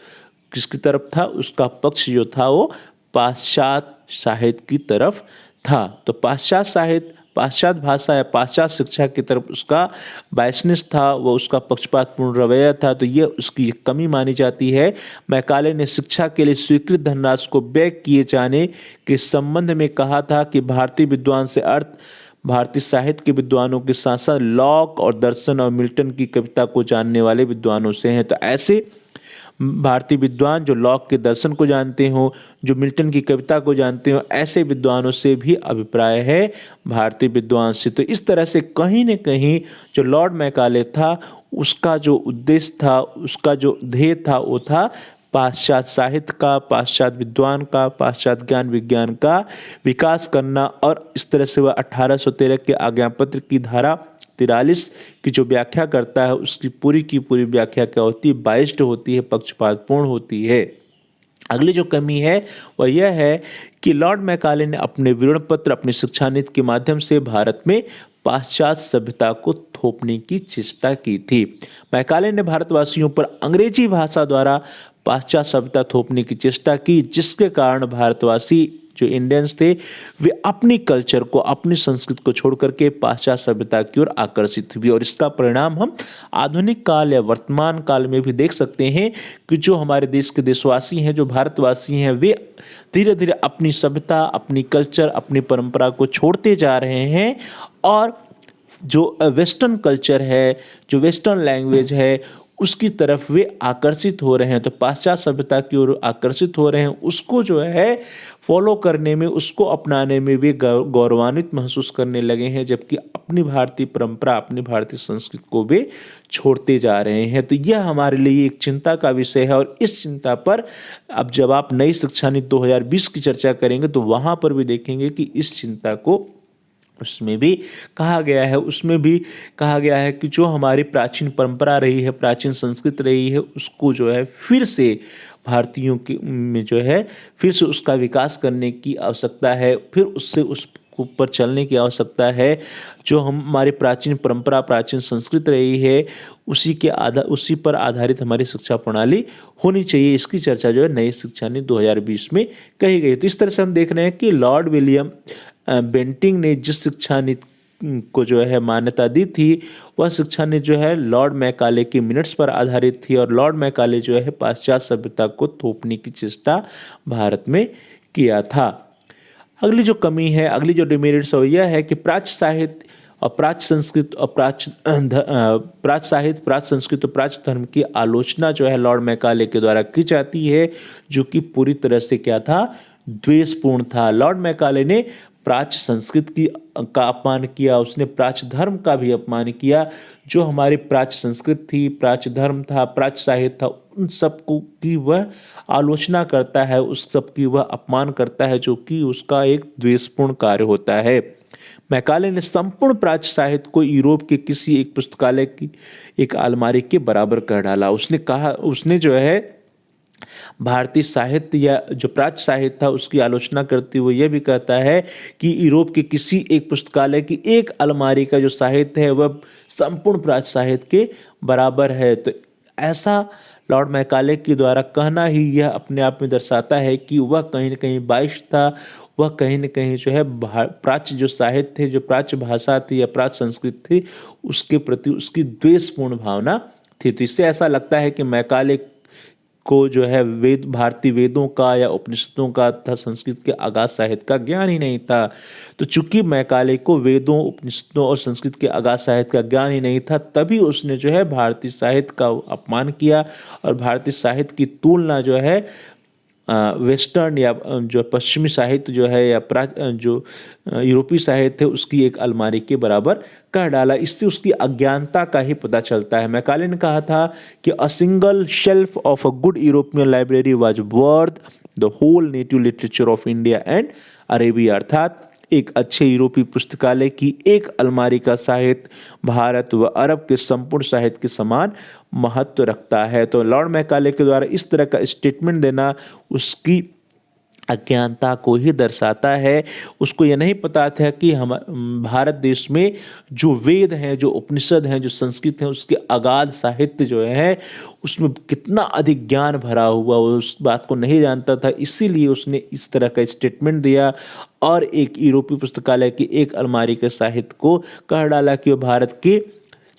किसकी तरफ था? उसका पक्ष जो था वो पाश्चात्य साहित्य की तरफ था। तो पाश्चात्य साहित्य, पाश्चात्य भाषा या पाश्चात्य शिक्षा की तरफ उसका बायसनेस था, वो उसका पक्षपातपूर्ण रवैया था। तो ये उसकी कमी मानी जाती है। मैकाले ने शिक्षा के लिए स्वीकृत धनराशि को व्यय किए जाने के संबंध में कहा था कि भारतीय विद्वान से अर्थ भारतीय साहित्य के विद्वानों के साथ साथ लॉक और दर्शन और मिल्टन की कविता को जानने वाले विद्वानों से हैं। तो ऐसे भारतीय विद्वान जो लॉक के दर्शन को जानते हो, जो मिल्टन की कविता को जानते हो, ऐसे विद्वानों से भी अभिप्राय है भारतीय विद्वान से। तो इस तरह से कहीं न कहीं जो लॉर्ड मैकाले था, उसका जो उद्देश्य था, उसका जो ध्येय था, वो था पाश्चात्य साहित्य का, पाश्चात्य विद्वान का, पाश्चात्य ज्ञान विज्ञान का विकास करना। और इस तरह से वह 1813 के आज्ञापत्र की धारा 43 की जो व्याख्या करता है, उसकी पूरी की पूरी व्याख्या क्या होती है? बाइस्ड होती है, पक्षपातपूर्ण होती है। अगली जो कमी है वह यह है कि लॉर्ड मैकाले ने अपने विवरण पत्र, अपनी शिक्षा नीति के माध्यम से भारत में पाश्चात्य सभ्यता को थोपने की चेष्टा की थी। मैकाले ने भारतवासियों पर अंग्रेजी भाषा द्वारा पाश्चात्य सभ्यता थोपने की चेष्टा की, जिसके कारण भारतवासी जो इंडियंस थे वे अपनी कल्चर को, अपनी संस्कृति को छोड़ करके पाश्चात्य सभ्यता की ओर आकर्षित हुए। और इसका परिणाम हम आधुनिक काल या वर्तमान काल में भी देख सकते हैं कि जो हमारे देश के देशवासी हैं, जो भारतवासी हैं, वे धीरे धीरे अपनी सभ्यता, अपनी कल्चर, अपनी परंपरा को छोड़ते जा रहे हैं और जो वेस्टर्न कल्चर है, जो वेस्टर्न लैंग्वेज है, उसकी तरफ वे आकर्षित हो रहे हैं। तो पाश्चात्य सभ्यता की ओर आकर्षित हो रहे हैं, उसको जो है फॉलो करने में, उसको अपनाने में वे गौरवान्वित महसूस करने लगे हैं, जबकि अपनी भारतीय परंपरा, अपनी भारतीय संस्कृति को वे छोड़ते जा रहे हैं। तो यह हमारे लिए एक चिंता का विषय है और इस चिंता पर अब जब आप नई शिक्षा नीति 2020 की चर्चा करेंगे तो वहाँ पर भी देखेंगे कि इस चिंता को उसमें भी कहा गया है कि जो हमारी प्राचीन परंपरा रही है, प्राचीन संस्कृति रही है, उसको जो है फिर से भारतीयों के में जो है फिर से उसका विकास करने की आवश्यकता है, फिर उससे उस ऊपर चलने की आवश्यकता है। जो हमारी प्राचीन परंपरा, प्राचीन संस्कृति रही है, उसी पर आधारित हमारी शिक्षा प्रणाली होनी चाहिए। इसकी चर्चा जो है नई शिक्षा नीति 2020 में कही गई। तो इस तरह से हम देख रहे हैं कि लॉर्ड विलियम बेंटिंक ने जिस शिक्षा नीति को जो है मान्यता दी थी, वह शिक्षा नीति जो है लॉर्ड मैकाले की मिनट्स पर आधारित थी और लॉर्ड मैकाले जो है पाश्चात्य सभ्यता को थोपने की चेष्टा भारत में किया था। अगली जो कमी है, अगली जो डिमेरिट्स है, यह है कि प्राच्य साहित्य और प्राच्य संस्कृत और प्राच्य साहित्य, प्राच्य संस्कृत और प्राच्य धर्म की आलोचना जो है लॉर्ड मैकाले के द्वारा की जाती है, जो कि पूरी तरह से क्या था, द्वेषपूर्ण था। लॉर्ड मैकाले ने प्राच्य संस्कृति का अपमान किया, उसने प्राच्य धर्म का भी अपमान किया। जो हमारी प्राच्य संस्कृति थी, प्राच्य धर्म था, प्राच्य साहित्य था, उन सबको की वह आलोचना करता है, उस सब की वह अपमान करता है, जो कि उसका एक द्वेषपूर्ण कार्य होता है। मैकाले ने संपूर्ण प्राच्य साहित्य को यूरोप के किसी एक पुस्तकालय की एक अलमारी के बराबर कर डाला। उसने जो है भारतीय साहित्य या जो प्राच्य साहित्य था उसकी आलोचना करते हुए यह भी कहता है कि यूरोप के किसी एक पुस्तकालय की एक अलमारी का जो साहित्य है वह संपूर्ण प्राच्य साहित्य के बराबर है। तो ऐसा लॉर्ड मैकाले के द्वारा कहना ही यह अपने आप में दर्शाता है कि वह कहीं न कहीं बाइस था, वह कहीं न कहीं जो है प्राच्य जो साहित्य थे, जो प्राच्य भाषा थी या प्राच्य संस्कृति थी, उसके प्रति उसकी द्वेषपूर्ण भावना थी। तो इससे ऐसा लगता है कि मैकाले को जो है भारतीय वेदों का या उपनिषदों का तथा संस्कृत के अगाध साहित्य का ज्ञान ही नहीं था। तो चूंकि मैकाले को वेदों, उपनिषदों और संस्कृत के अगाध साहित्य का ज्ञान ही नहीं था, तभी उसने जो है भारतीय साहित्य का अपमान किया और भारतीय साहित्य की तुलना जो है वेस्टर्न या जो पश्चिमी साहित्य जो है या जो यूरोपीय साहित्य है उसकी एक अलमारी के बराबर कर डाला। इससे उसकी अज्ञानता का ही पता चलता है। मैकाले ने कहा था कि a single shelf of a good European library was worth the whole native literature of India and Arabia, अर्थात एक अच्छे यूरोपीय पुस्तकालय की एक अलमारी का साहित्य भारत व अरब के संपूर्ण साहित्य के समान महत्व रखता है। तो लॉर्ड मैकाले के द्वारा इस तरह का स्टेटमेंट देना उसकी अज्ञानता को ही दर्शाता है। उसको यह नहीं पता था कि हम भारत देश में जो वेद हैं, जो उपनिषद हैं, जो संस्कृत हैं, उसके अगाध साहित्य जो है उसमें कितना अधिक ज्ञान भरा हुआ, वो उस बात को नहीं जानता था। इसीलिए उसने इस तरह का स्टेटमेंट दिया और एक यूरोपीय पुस्तकालय की एक अलमारी के साहित्य को कह डाला कि वो भारत के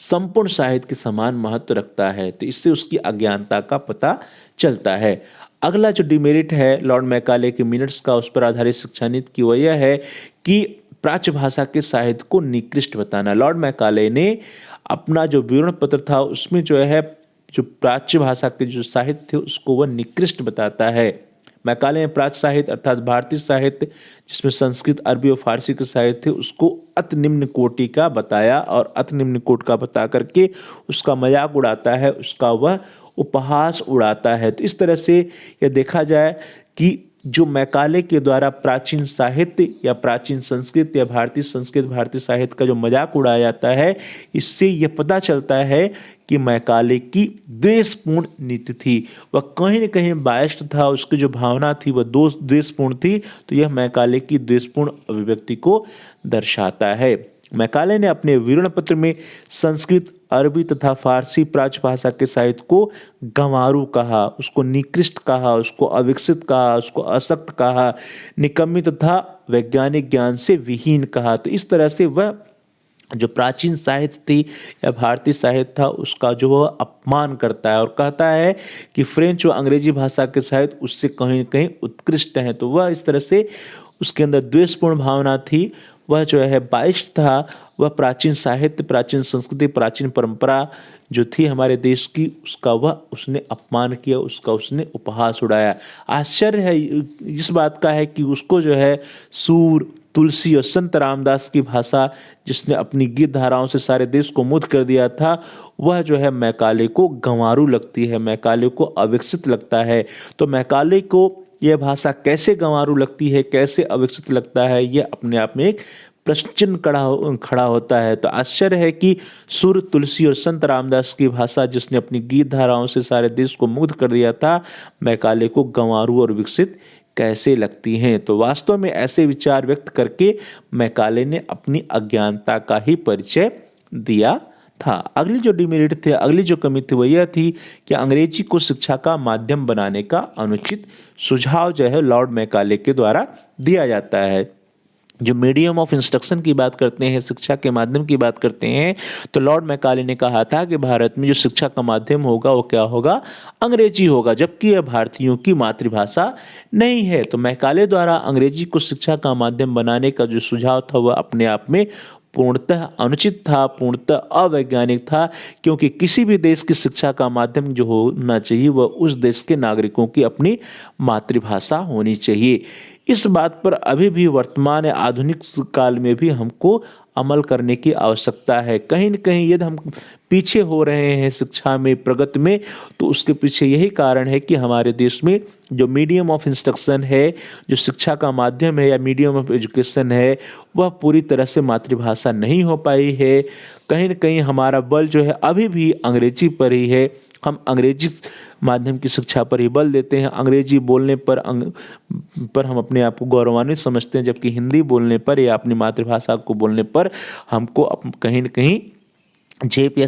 संपूर्ण साहित्य के समान महत्व रखता है। तो इससे उसकी अज्ञानता का पता चलता है। अगला जो डिमेरिट है लॉर्ड मैकाले के मिनट्स का, उस पर आधारित शिक्षा नीति की, वह यह है कि प्राच्य भाषा के साहित्य को निकृष्ट बताना। लॉर्ड मैकाले ने अपना जो विवरण पत्र था उसमें जो है जो प्राच्य भाषा के जो साहित्य थे उसको वह निकृष्ट बताता है। मैकाले ने प्राच्य साहित्य अर्थात भारतीय साहित्य जिसमें संस्कृत, अरबी और फारसी के साहित्य थे उसको अति निम्न कोटि का बताया और अति निम्न कोटि का बता करके उसका मजाक उड़ाता है, उसका वह उपहास उड़ाता है। तो इस तरह से यह देखा जाए कि जो मैकाले के द्वारा प्राचीन साहित्य या प्राचीन संस्कृत या भारतीय संस्कृत, भारतीय साहित्य का जो मजाक उड़ाया जाता है, इससे यह पता चलता है कि मैकाले की द्वेषपूर्ण नीति थी। वह कहीं न कहीं बायस्ड था, उसकी जो भावना थी वह द्वेषपूर्ण थी। तो यह मैकाले की द्वेषपूर्ण अभिव्यक्ति को दर्शाता है। मैकाले ने अपने विवरण पत्र में संस्कृत, अरबी तथा फारसी प्राच्य भाषा के साहित्य को गंवारू कहा, उसको निकृष्ट कहा, उसको अविकसित कहा, उसको असक्त कहा, निकम्मी तथा वैज्ञानिक ज्ञान से विहीन कहा। तो इस तरह से वह जो प्राचीन साहित्य थी या भारतीय साहित्य था उसका जो वह अपमान करता है और कहता है कि फ्रेंच व अंग्रेजी भाषा के साहित्य उससे कहीं न कहीं उत्कृष्ट हैं। तो वह इस तरह से उसके अंदर द्वेषपूर्ण भावना थी, वह जो है बाइस्ट था, वह प्राचीन साहित्य, प्राचीन संस्कृति, प्राचीन परंपरा जो थी हमारे देश की उसका वह उसने अपमान किया, उसका उसने उपहास उड़ाया। आश्चर्य है इस बात का है कि उसको जो है सूर, तुलसी और संत रामदास की भाषा जिसने अपनी गीत धाराओं से सारे देश को मुग्ध कर दिया था, वह जो है मैकाले को गंवारू लगती है, मैकाले को अविकसित लगता है। तो मैकाले को यह भाषा कैसे गंवारू लगती है, कैसे अविकसित लगता है, यह अपने आप में एक प्रश्न चिन्ह खड़ा होता है। तो आश्चर्य है कि सुर, तुलसी और संत रामदास की भाषा जिसने अपनी गीत धाराओं से सारे देश को मुग्ध कर दिया था, मैकाले को गंवारू और विकसित कैसे लगती हैं। तो वास्तव में ऐसे विचार व्यक्त करके मैकाले ने अपनी अज्ञानता का ही परिचय दिया था। अगली जो डिमेरिट थी, अगली जो कमी थी वह यह थी कि अंग्रेजी को शिक्षा का माध्यम बनाने का अनुचित सुझाव जो है लॉर्ड मैकाले के द्वारा दिया जाता है। जो मीडियम ऑफ इंस्ट्रक्शन की बात करते हैं, शिक्षा के माध्यम की बात करते हैं, तो लॉर्ड मैकाले ने कहा था कि भारत में जो शिक्षा का माध्यम होगा वो क्या होगा, अंग्रेजी होगा, जबकि यह भारतीयों की मातृभाषा नहीं है। तो मैकाले द्वारा अंग्रेजी को शिक्षा का माध्यम बनाने का जो सुझाव था वह अपने आप में पूर्णतः अनुचित था, पूर्णतः अवैज्ञानिक था, क्योंकि किसी भी देश की शिक्षा का माध्यम जो होना चाहिए वह उस देश के नागरिकों की अपनी मातृभाषा होनी चाहिए। इस बात पर अभी भी वर्तमान आधुनिक काल में भी हमको अमल करने की आवश्यकता है। कहीं न कहीं यदि हम पीछे हो रहे हैं शिक्षा में, प्रगति में, तो उसके पीछे यही कारण है कि हमारे देश में जो मीडियम ऑफ इंस्ट्रक्शन है, जो शिक्षा का माध्यम है या मीडियम ऑफ एजुकेशन है, वह पूरी तरह से मातृभाषा नहीं हो पाई है। कहीं न कहीं हमारा बल जो है अभी भी अंग्रेजी पर ही है। हम अंग्रेजी माध्यम की शिक्षा पर ही बल देते हैं। अंग्रेजी बोलने पर हम अपने आप को गौरवान्वित समझते हैं, जबकि हिंदी बोलने पर या अपनी मातृभाषा को बोलने पर हमको कहीं न कहीं झेप या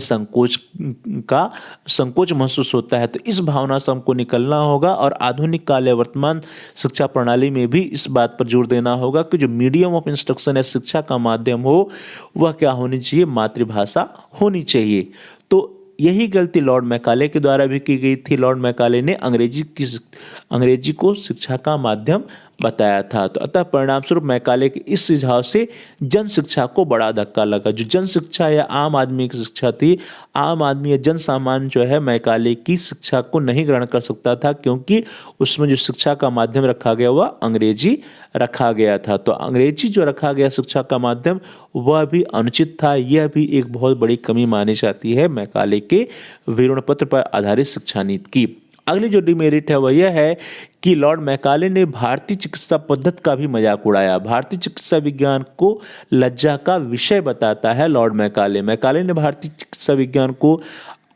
संकोच महसूस होता है। तो इस भावना से हमको निकलना होगा और आधुनिक काल या वर्तमान शिक्षा प्रणाली में भी इस बात पर जोर देना होगा कि जो मीडियम ऑफ इंस्ट्रक्शन है, शिक्षा का माध्यम हो, वह क्या होनी चाहिए, मातृभाषा होनी चाहिए। तो यही गलती लॉर्ड मैकाले के द्वारा भी की गई थी। लॉर्ड मैकाले ने अंग्रेजी को शिक्षा का माध्यम बताया था। तो अतः परिणाम स्वरूप मैकाले के इस सुझाव से जन शिक्षा को बड़ा धक्का लगा। जो जन शिक्षा या आम आदमी की शिक्षा थी, आम आदमी या जन सामान्य जो है मैकाले की शिक्षा को नहीं ग्रहण कर सकता था, क्योंकि उसमें जो शिक्षा का माध्यम रखा गया वह अंग्रेजी रखा गया था। तो अंग्रेजी जो रखा गया शिक्षा का माध्यम वह भी अनुचित था। यह भी एक बहुत बड़ी कमी मानी जाती है मैकाले के विवरण पत्र पर आधारित शिक्षा नीति की। अगली जो डिमेरिट है वह यह है कि लॉर्ड मैकाले ने भारतीय चिकित्सा पद्धति का भी मजाक उड़ाया। भारतीय चिकित्सा विज्ञान को लज्जा का विषय बताता है लॉर्ड मैकाले। मैकाले ने भारतीय चिकित्सा विज्ञान को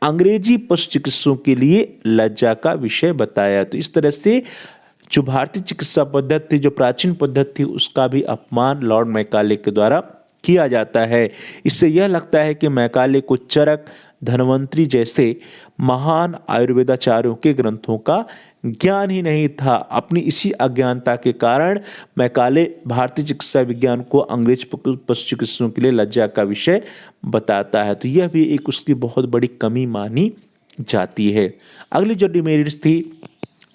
अंग्रेजी पशु चिकित्सकों के लिए लज्जा का विषय बताया। तो इस तरह से जो भारतीय चिकित्सा पद्धति थी, जो प्राचीन पद्धति थी, उसका भी अपमान लॉर्ड मैकाले के द्वारा किया जाता है। इससे यह लगता है कि मैकाले को चरक, धन्वंतरी जैसे महान आयुर्वेदाचार्यों के ग्रंथों का ज्ञान ही नहीं था। अपनी इसी अज्ञानता के कारण मैकाले भारतीय चिकित्सा विज्ञान को अंग्रेज पशु चिकित्सकों के लिए लज्जा का विषय बताता है। तो यह भी एक उसकी बहुत बड़ी कमी मानी जाती है। अगली जो डिमेरिट्स थी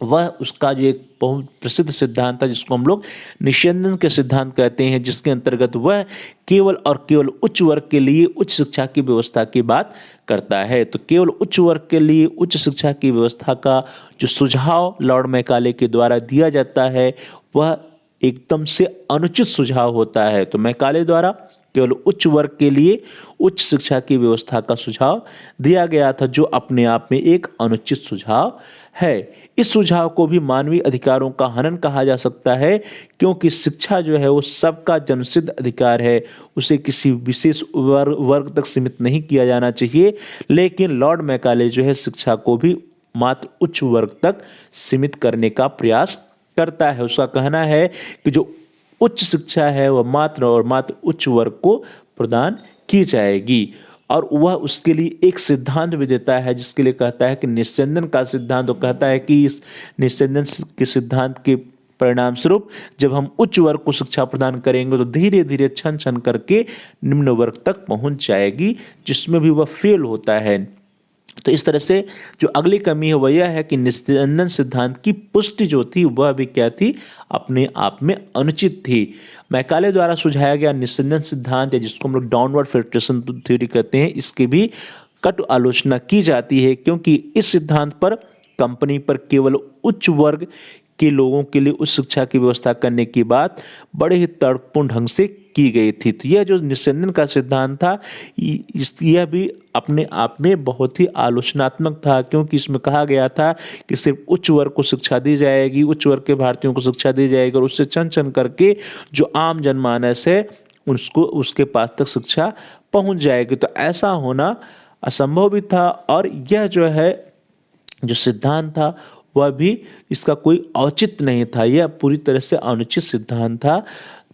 वह उसका जो एक बहुत प्रसिद्ध सिद्धांत था जिसको हम लोग निस्यंदन के सिद्धांत कहते हैं, जिसके अंतर्गत वह केवल और केवल उच्च वर्ग के लिए उच्च शिक्षा की व्यवस्था की बात करता है। तो केवल उच्च वर्ग के लिए उच्च शिक्षा की व्यवस्था का जो सुझाव लॉर्ड मैकाले के द्वारा दिया जाता है वह एकदम से अनुचित सुझाव होता है। तो मैकाले द्वारा केवल उच्च वर्ग के लिए उच्च शिक्षा की व्यवस्था का सुझाव दिया गया था, जो अपने आप में एक अनुचित सुझाव है। इस सुझाव को भी मानवीय अधिकारों का हनन कहा जा सकता है, क्योंकि शिक्षा जो है वो सबका जन्मसिद्ध अधिकार है, उसे किसी विशेष वर्ग तक सीमित नहीं किया जाना चाहिए। लेकिन लॉर्ड मैकाले जो है शिक्षा को भी मात्र उच्च वर्ग तक सीमित करने का प्रयास करता है। उसका कहना है कि जो उच्च शिक्षा है वह मात्र और मात्र उच्च वर्ग को प्रदान की जाएगी। और वह उसके लिए एक सिद्धांत भी देता है, जिसके लिए कहता है कि निस्यंदन का सिद्धांत। वो कहता है कि इस निस्यंदन के सिद्धांत के परिणाम स्वरूप जब हम उच्च वर्ग को शिक्षा प्रदान करेंगे तो धीरे धीरे छन छन करके निम्न वर्ग तक पहुंच जाएगी, जिसमें भी वह फेल होता है। तो इस तरह से जो अगली कमी है वह यह है कि निस्यंदन सिद्धांत की पुष्टि जो थी वह भी क्या थी, अपने आप में अनुचित थी। मैकाले द्वारा सुझाया गया निस्यंदन सिद्धांत, या जिसको हम लोग डाउनवर्ड फिल्ट्रेशन थ्योरी कहते हैं, इसकी भी कटु आलोचना की जाती है, क्योंकि इस सिद्धांत पर कंपनी पर केवल उच्च वर्ग के लोगों के लिए उच्च शिक्षा की व्यवस्था करने की बात बड़े ही तर्कपूर्ण ढंग से की गई थी। तो यह जो निस्यंदन का सिद्धांत था यह भी अपने आप में बहुत ही आलोचनात्मक था, क्योंकि इसमें कहा गया था कि सिर्फ उच्च वर्ग को शिक्षा दी जाएगी, उच्च वर्ग के भारतीयों को शिक्षा दी जाएगी, और उससे चन चन करके जो आम जनमानस है उसको उसके पास तक शिक्षा पहुंच जाएगी। तो ऐसा होना असंभव भी था, और यह जो है जो सिद्धांत था वह भी इसका कोई औचित्य नहीं था, यह पूरी तरह से अनुचित सिद्धांत था।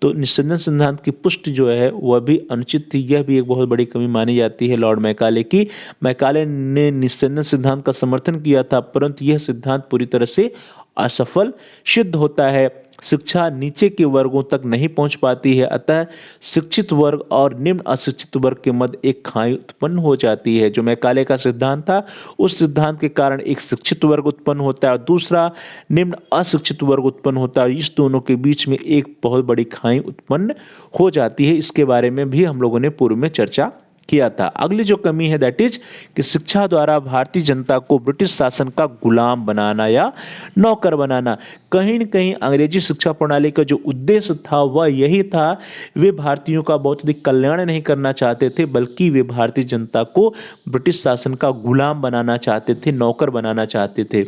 तो निस्यंदन सिद्धांत की पुष्टि जो है वह भी अनुचित थी। यह भी एक बहुत बड़ी कमी मानी जाती है लॉर्ड मैकाले की। मैकाले ने निस्यंदन सिद्धांत का समर्थन किया था, परंतु यह सिद्धांत पूरी तरह से असफल सिद्ध होता है। शिक्षा नीचे के वर्गों तक नहीं पहुंच पाती है, अतः शिक्षित वर्ग और निम्न अशिक्षित वर्ग के मध्य एक खाई उत्पन्न हो जाती है। जो मैकाले का सिद्धांत था, उस सिद्धांत के कारण एक शिक्षित वर्ग उत्पन्न होता है और दूसरा निम्न अशिक्षित वर्ग उत्पन्न होता है। इस दोनों के बीच में एक बहुत बड़ी खाई उत्पन्न हो जाती है। इसके बारे में भी हम लोगों ने पूर्व में चर्चा किया था। अगली जो कमी है दैट इज कि शिक्षा द्वारा भारतीय जनता को ब्रिटिश शासन का गुलाम बनाना या नौकर बनाना। कहीं न कहीं अंग्रेजी शिक्षा प्रणाली का जो उद्देश्य था वह यही था, वे भारतीयों का बहुत अधिक कल्याण नहीं करना चाहते थे, बल्कि वे भारतीय जनता को ब्रिटिश शासन का गुलाम बनाना चाहते थे, नौकर बनाना चाहते थे।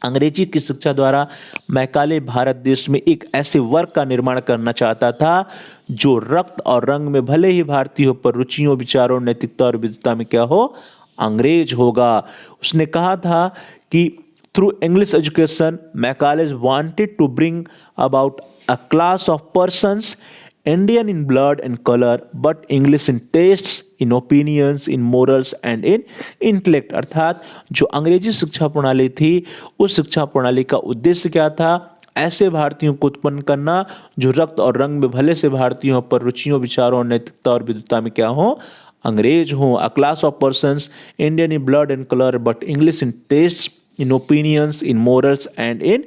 अंग्रेजी की शिक्षा द्वारा मैकाले भारत देश में एक ऐसे वर्ग का निर्माण करना चाहता था जो रक्त और रंग में भले ही भारतीय हो, पर रुचियों, विचारों, नैतिकता और विद्वता में क्या हो, अंग्रेज होगा। उसने कहा था कि through English education Macaulay wanted to bring about a class of persons Indian in blood and color, but English in tastes, in opinions, in morals and in intellect। अर्थात जो अंग्रेजी शिक्षा प्रणाली थी उस शिक्षा प्रणाली का उद्देश्य क्या था, ऐसे भारतीयों को उत्पन्न करना जो रक्त और रंग में भले से भारतीय हों, पर रुचियों, विचारों, नैतिकता और विद्वता में क्या हो, अंग्रेज हों। A class of persons Indian in blood and colour but English in taste, in opinions, in morals and in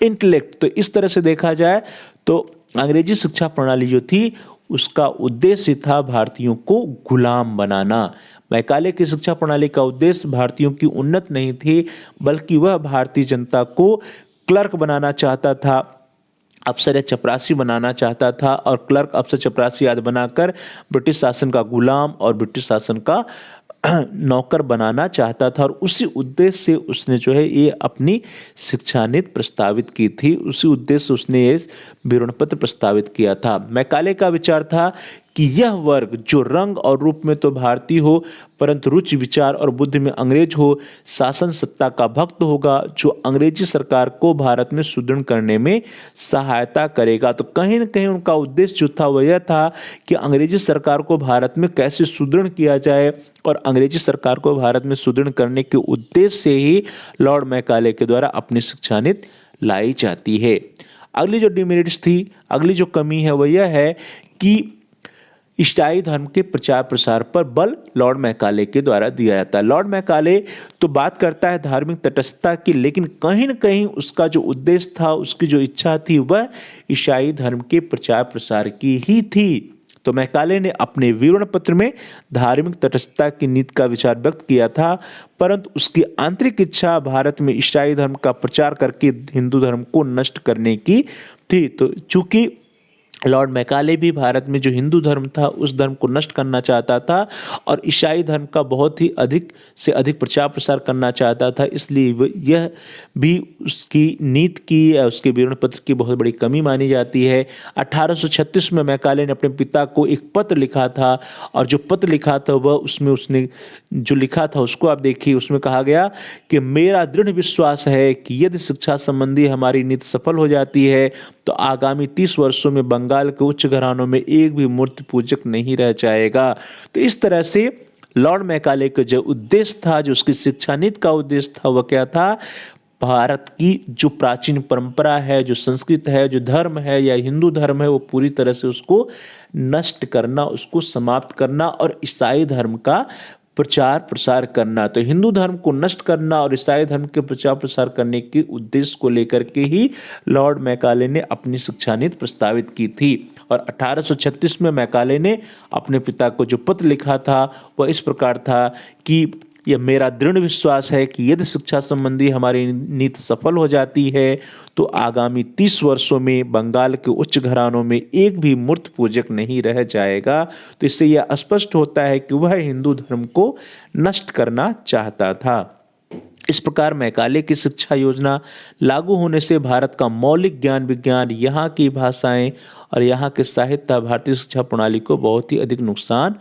intellect. तो इस तरह से देखा जाए तो अंग्रेजी शिक्षा प्रणाली जो थी उसका उद्देश्य था भारतीयों को गुलाम बनाना। मैकाले की शिक्षा प्रणाली का उद्देश्य भारतीयों की उन्नत नहीं थी, बल्कि वह भारतीय जनता को क्लर्क बनाना चाहता था, अफसर या चपरासी बनाना चाहता था, और क्लर्क, अफसर, चपरासी आदि बनाकर ब्रिटिश शासन का गुलाम और ब्रिटिश शासन का नौकर बनाना चाहता था। और उसी उद्देश्य से उसने जो है ये अपनी शिक्षा नीति प्रस्तावित की थी, उसी उद्देश्य से उसने ये विवरण पत्र प्रस्तावित किया था। मैकाले का विचार था कि यह वर्ग जो रंग और रूप में तो भारतीय हो, परंतु रुचि, विचार और बुद्धि में अंग्रेज हो, शासन सत्ता का भक्त होगा, जो अंग्रेजी सरकार को भारत में सुदृढ़ करने में सहायता करेगा। तो कहीं न कहीं उनका उद्देश्य जो था वह यह था कि अंग्रेजी सरकार को भारत में कैसे सुदृढ़ किया जाए, और अंग्रेजी सरकार को भारत में सुदृढ़ करने के उद्देश्य से ही लॉर्ड मैकाले के द्वारा अपनी शिक्षा नीति लाई जाती है। अगली जो डिमेरिट्स थी, अगली जो कमी है वह यह है कि ईसाई धर्म के प्रचार प्रसार पर बल लॉर्ड मैकाले के द्वारा दिया जाता है। लॉर्ड मैकाले तो बात करता है धार्मिक तटस्थता की, लेकिन कहीं न कहीं उसका जो उद्देश्य था, उसकी जो इच्छा थी वह ईसाई धर्म के प्रचार प्रसार की ही थी। तो मैकाले ने अपने विवरण पत्र में धार्मिक तटस्थता की नीति का विचार व्यक्त किया था, परंतु उसकी आंतरिक इच्छा भारत में ईसाई धर्म का प्रचार करके हिंदू धर्म को नष्ट करने की थी। तो चूंकि लॉर्ड मैकाले भी भारत में जो हिंदू धर्म था उस धर्म को नष्ट करना चाहता था और ईसाई धर्म का बहुत ही अधिक से अधिक प्रचार प्रसार करना चाहता था, इसलिए यह भी उसकी नीति की या उसके विवरण पत्र की बहुत बड़ी कमी मानी जाती है। 1836 में मैकाले ने अपने पिता को एक पत्र लिखा था, और जो पत्र लिखा था वह उसमें उसने जो लिखा था उसको आप देखिए। उसमें कहा गया कि मेरा दृढ़ विश्वास है कि यदि शिक्षा संबंधी हमारी नीति सफल हो जाती है तो आगामी 30 वर्षों में बंगाल बंगाल के उच्च घरानों में एक भी मूर्ति पूजक नहीं रह जाएगा। तो इस तरह से लॉर्ड मैकाले का जो उद्देश्य था, जो उसकी शिक्षा नीति का उद्देश्य था, वह क्या था? भारत की जो प्राचीन परंपरा है, जो संस्कृत है, जो धर्म है या हिंदू धर्म है, वो पूरी तरह से उसको नष्ट करना, उसको समाप्त करना और ईसाई धर्म का प्रचार प्रसार करना। तो हिंदू धर्म को नष्ट करना और ईसाई धर्म के प्रचार प्रसार करने के उद्देश्य को लेकर के ही लॉर्ड मैकाले ने अपनी शिक्षा नीति प्रस्तावित की थी। और 1836 में मैकाले ने अपने पिता को जो पत्र लिखा था वह इस प्रकार था कि यह मेरा दृढ़ विश्वास है कि यदि शिक्षा संबंधी हमारी नीति सफल हो जाती है तो आगामी 30 वर्षों में बंगाल के उच्च घरानों में एक भी मूर्ति पूजक नहीं रह जाएगा। तो इससे यह स्पष्ट होता है कि वह हिंदू धर्म को नष्ट करना चाहता था। इस प्रकार मैकाले की शिक्षा योजना लागू होने से भारत का मौलिक ज्ञान विज्ञान, यहाँ की भाषाएं और यहाँ के साहित्य भारतीय शिक्षा प्रणाली को बहुत ही अधिक नुकसान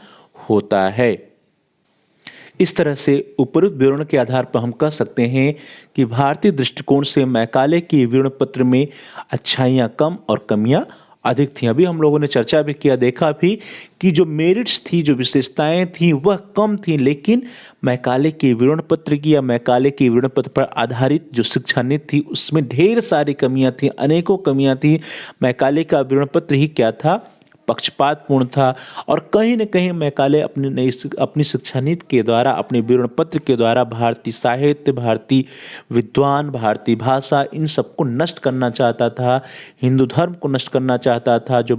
होता है। इस तरह से उपरोक्त विवरण के आधार पर हम कह सकते हैं कि भारतीय दृष्टिकोण से मैकाले के विवरण पत्र में अच्छाइयाँ कम और कमियाँ अधिक थी। अभी हम लोगों ने चर्चा भी किया, देखा भी कि जो मेरिट्स थी, जो विशेषताएं थी वह कम थी, लेकिन मैकाले के विवरण पत्र की या मैकाले के विवरण पत्र पर आधारित जो शिक्षा नीति थी उसमें ढेर सारी कमियां थी, अनेकों कमियां थी। मैकाले का विवरण पत्र ही क्या था? पक्षपातपूर्ण था। और कहीं न कहीं मैकाले अपनी शिक्षा नीति के द्वारा, अपने विवरण पत्र के द्वारा भारतीय साहित्य, भारतीय विद्वान, भारतीय भाषा, इन सबको नष्ट करना चाहता था। हिंदू धर्म को नष्ट करना चाहता था। जो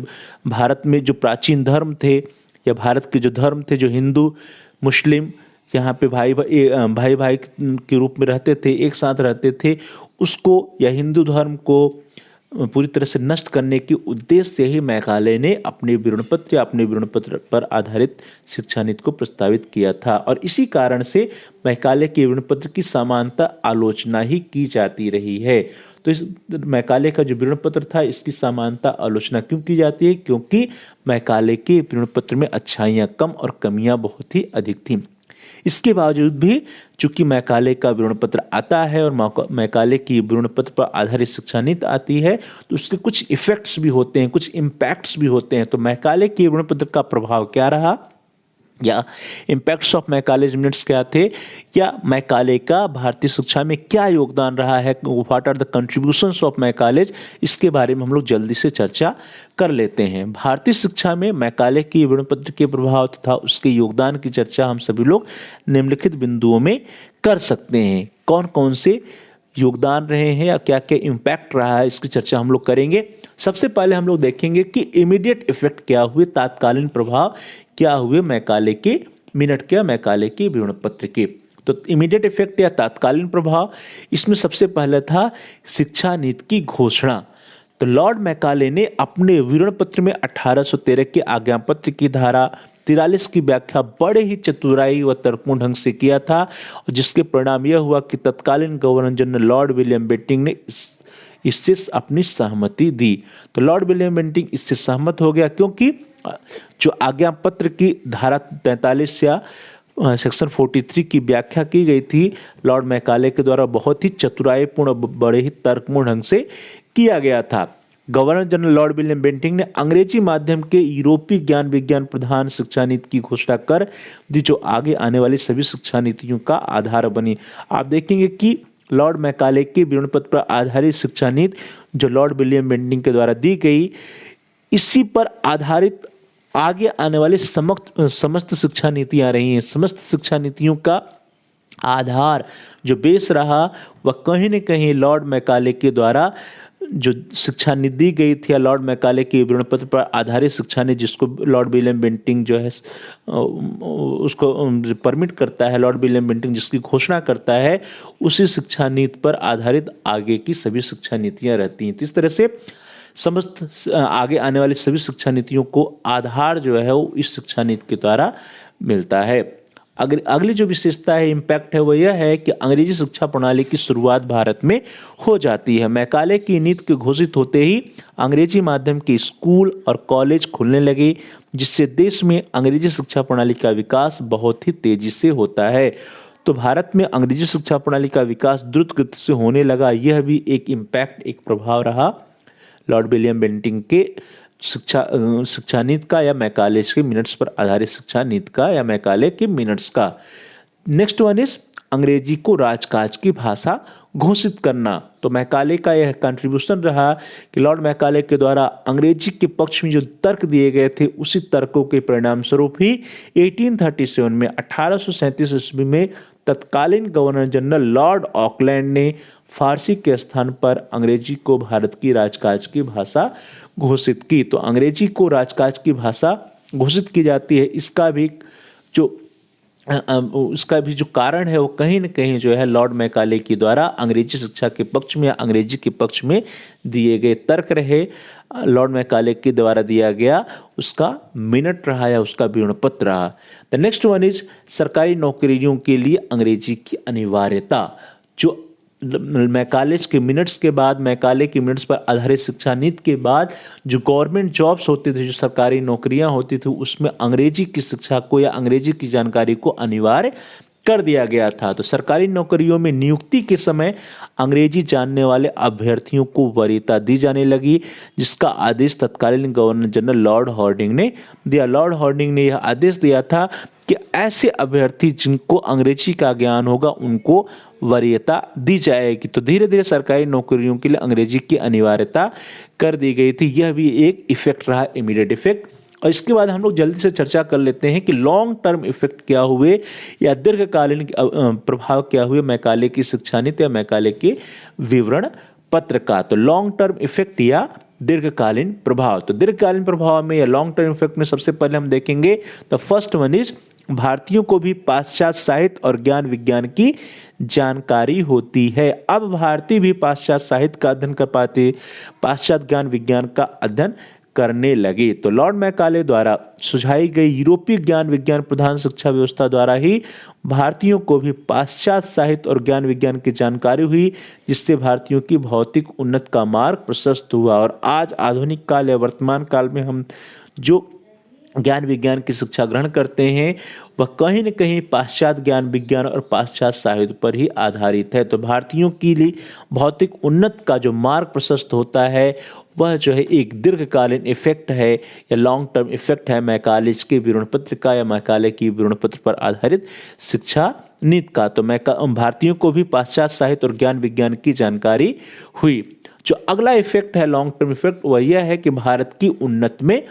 भारत में जो प्राचीन धर्म थे या भारत के जो धर्म थे, जो हिंदू मुस्लिम यहाँ पे भाई भाई के रूप में रहते थे, एक साथ रहते थे, उसको या हिंदू धर्म को पूरी तरह से नष्ट करने के उद्देश्य से ही मैकाले ने अपने विवरण पत्र या अपने विवरण पत्र पर आधारित शिक्षा नीति को प्रस्तावित किया था। और इसी कारण से मैकाले के विवरण पत्र की सामान्यतः आलोचना ही की जाती रही है। तो इस मैकाले का जो विवरण पत्र था इसकी सामान्यतः आलोचना क्यों की जाती है? क्योंकि मैकाले के विवरण पत्र में अच्छाइयाँ कम और कमियाँ बहुत ही अधिक थीं। इसके बावजूद भी चूंकि मैकाले का विवरण पत्र आता है और मैकाले की विवरण पत्र पर आधारित शिक्षा नीति आती है तो उसके कुछ इफेक्ट्स भी होते हैं, कुछ इम्पैक्ट्स भी होते हैं। तो मैकाले के विवरण पत्र का प्रभाव क्या रहा या इम्पैक्ट्स ऑफ मैकालेज मिनट्स क्या थे, या मैकाले का भारतीय शिक्षा में क्या योगदान रहा है, what are the contributions of Macaulay's, इसके बारे में हम लोग जल्दी से चर्चा कर लेते हैं। भारतीय शिक्षा में मैकाले की विवरण पत्र के प्रभाव तथा उसके योगदान की चर्चा हम सभी लोग निम्नलिखित बिंदुओं में कर सकते हैं। कौन कौन से योगदान रहे हैं या क्या क्या इम्पैक्ट रहा है, इसकी चर्चा हम लोग करेंगे। सबसे पहले हम लोग देखेंगे कि इमीडिएट इफेक्ट क्या हुए, तात्कालीन प्रभाव क्या हुए मैकाले के मिनट के, मैकाले के विवरण पत्र के। तो इमीडिएट इफेक्ट या तात्कालीन प्रभाव, इसमें सबसे पहले था शिक्षा नीति की घोषणा। तो लॉर्ड मैकाले ने अपने विवरण पत्र में 1813 के आज्ञा पत्र की धारा 43 की व्याख्या बड़े ही चतुराई व तर्कपूर्ण ढंग से किया था, और जिसके परिणाम यह हुआ कि तत्कालीन governor general Lord William Bentinck ने इससे अपनी सहमति दी। तो लॉर्ड विलियम बेंटिंक इससे सहमत हो गया, क्योंकि जो आज्ञा पत्र की धारा 43 या सेक्शन 43 की व्याख्या की गई थी लॉर्ड मैकाले के द्वारा बहुत ही चतुराईपूर्ण, बड़े ही तर्कपूर्ण ढंग से किया गया था। Governor general Lord William Bentinck ने अंग्रेजी माध्यम के यूरोपीय ज्ञान विज्ञान प्रधान शिक्षा नीति की घोषणा कर दी, जो आगे आने वाली सभी शिक्षा नीतियों का आधार बनी। आप देखेंगे कि लॉर्ड मैकाले के विवरण पत्र पर आधारित शिक्षा नीति जो लॉर्ड विलियम बेंटिंक के द्वारा दी गई, इसी पर आधारित आगे आने वाली समस्त शिक्षा नीतियाँ रही हैं। समस्त शिक्षा नीतियों का आधार जो बेस रहा वह कहीं न कहीं लॉर्ड मैकाले के द्वारा जो शिक्षा नीति दी गई थी, या लॉर्ड मैकाले के विवरण पत्र पर आधारित शिक्षा नीति जिसको लॉर्ड विलियम बेंटिंक जो है उसको परमिट करता है, लॉर्ड विलियम बेंटिंक जिसकी घोषणा करता है, उसी शिक्षा नीति पर आधारित आगे की सभी शिक्षा नीतियाँ रहती हैं। तो इस तरह से समस्त आगे आने वाली सभी शिक्षा नीतियों को आधार जो है वो इस शिक्षा नीति के द्वारा मिलता है। अगली जो विशेषता है, इम्पैक्ट है, वो यह है कि अंग्रेजी शिक्षा प्रणाली की शुरुआत भारत में हो जाती है। मैकाले की नीति के घोषित होते ही अंग्रेजी माध्यम के स्कूल और कॉलेज खुलने लगे, जिससे देश में अंग्रेजी शिक्षा प्रणाली का विकास बहुत ही तेजी से होता है। तो भारत में अंग्रेजी शिक्षा प्रणाली का विकास द्रुत गति से होने लगा। यह भी एक इम्पैक्ट, एक प्रभाव रहा लॉर्ड विलियम बेंटिंक के शिक्षा नीति का या मैकाले के मिनट्स पर आधारित शिक्षा नीति का या मैकाले के मिनट्स का। नेक्स्ट वन इज अंग्रेजी को राजकाज की भाषा घोषित करना। तो मैकाले का यह कंट्रीब्यूशन रहा कि लॉर्ड मैकाले के द्वारा अंग्रेजी के पक्ष में जो तर्क दिए गए थे उसी तर्कों के परिणाम स्वरूप ही 1837 में 1837 ईस्वी में तत्कालीन गवर्नर जनरल लॉर्ड ऑकलैंड ने फारसी के स्थान पर अंग्रेजी को भारत की राजकाज की भाषा घोषित की। तो अंग्रेजी को राजकाज की भाषा घोषित की जाती है, इसका भी जो कारण है वो कहीं न कहीं जो है लॉर्ड मैकाले के द्वारा अंग्रेजी शिक्षा के पक्ष में या अंग्रेजी के पक्ष में दिए गए तर्क रहे। लॉर्ड मैकाले के द्वारा दिया गया उसका मिनट रहा या उसका विवरण पत्र रहा। द नेक्स्ट वन इज सरकारी नौकरियों के लिए अंग्रेजी की अनिवार्यता। जो मैकाले के मिनट्स के बाद, मैकाले के मिनट्स पर आधारित शिक्षा नीति के बाद जो गवर्नमेंट जॉब्स होते थे, जो सरकारी नौकरियां होती थी, उसमें अंग्रेजी की शिक्षा को या अंग्रेजी की जानकारी को अनिवार्य कर दिया गया था। तो सरकारी नौकरियों में नियुक्ति के समय अंग्रेजी जानने वाले अभ्यर्थियों को वरीयता दी जाने लगी, जिसका आदेश तत्कालीन गवर्नर जनरल लॉर्ड हॉर्डिंग ने दिया। लॉर्ड हॉर्डिंग ने यह आदेश दिया था कि ऐसे अभ्यर्थी जिनको अंग्रेजी का ज्ञान होगा उनको वरीयता दी जाएगी। तो धीरे धीरे सरकारी नौकरियों के लिए अंग्रेजी की अनिवार्यता कर दी गई थी। यह भी एक इफेक्ट रहा, इमीडिएट इफेक्ट। और इसके बाद हम लोग जल्दी से चर्चा कर लेते हैं कि लॉन्ग टर्म इफेक्ट क्या हुए या दीर्घकालीन प्रभाव क्या हुए मैकाले की शिक्षा नीति या मैकाले के विवरण पत्र का। तो लॉन्ग टर्म इफेक्ट या दीर्घकालीन प्रभाव। तो दीर्घकालीन प्रभाव में या लॉन्ग टर्म इफेक्ट में सबसे पहले हम देखेंगे द फर्स्ट वन इज भारतीयों को भी पाश्चात्य साहित्य और ज्ञान विज्ञान की जानकारी होती है। अब भारतीय भी पाश्चात्य साहित्य का अध्ययन कर पाते, पाश्चात्य ज्ञान विज्ञान का अध्ययन करने लगे। तो लॉर्ड मैकाले द्वारा सुझाई गई यूरोपीय ज्ञान विज्ञान प्रधान शिक्षा व्यवस्था द्वारा ही भारतीयों को भी पाश्चात्य साहित्य और ज्ञान विज्ञान की जानकारी हुई, जिससे भारतीयों की भौतिक उन्नति का मार्ग प्रशस्त हुआ। और आज आधुनिक काल या वर्तमान काल में हम जो ज्ञान विज्ञान की शिक्षा ग्रहण करते हैं वह कहीं न कहीं पाश्चात्य ज्ञान विज्ञान और पाश्चात्य साहित्य पर ही आधारित है। तो भारतीयों के लिए भौतिक उन्नति का जो मार्ग प्रशस्त होता है वह जो है एक दीर्घकालीन इफेक्ट है या लॉन्ग टर्म इफेक्ट है मैकाले के विवरण पत्र का या मैकाले की विवरण पत्र पर आधारित शिक्षा नीति का। तो भारतीयों को भी पाश्चात्य साहित्य और ज्ञान विज्ञान की जानकारी हुई। जो अगला इफेक्ट है लॉन्ग टर्म इफेक्ट वह यह है कि भारत की उन्नति में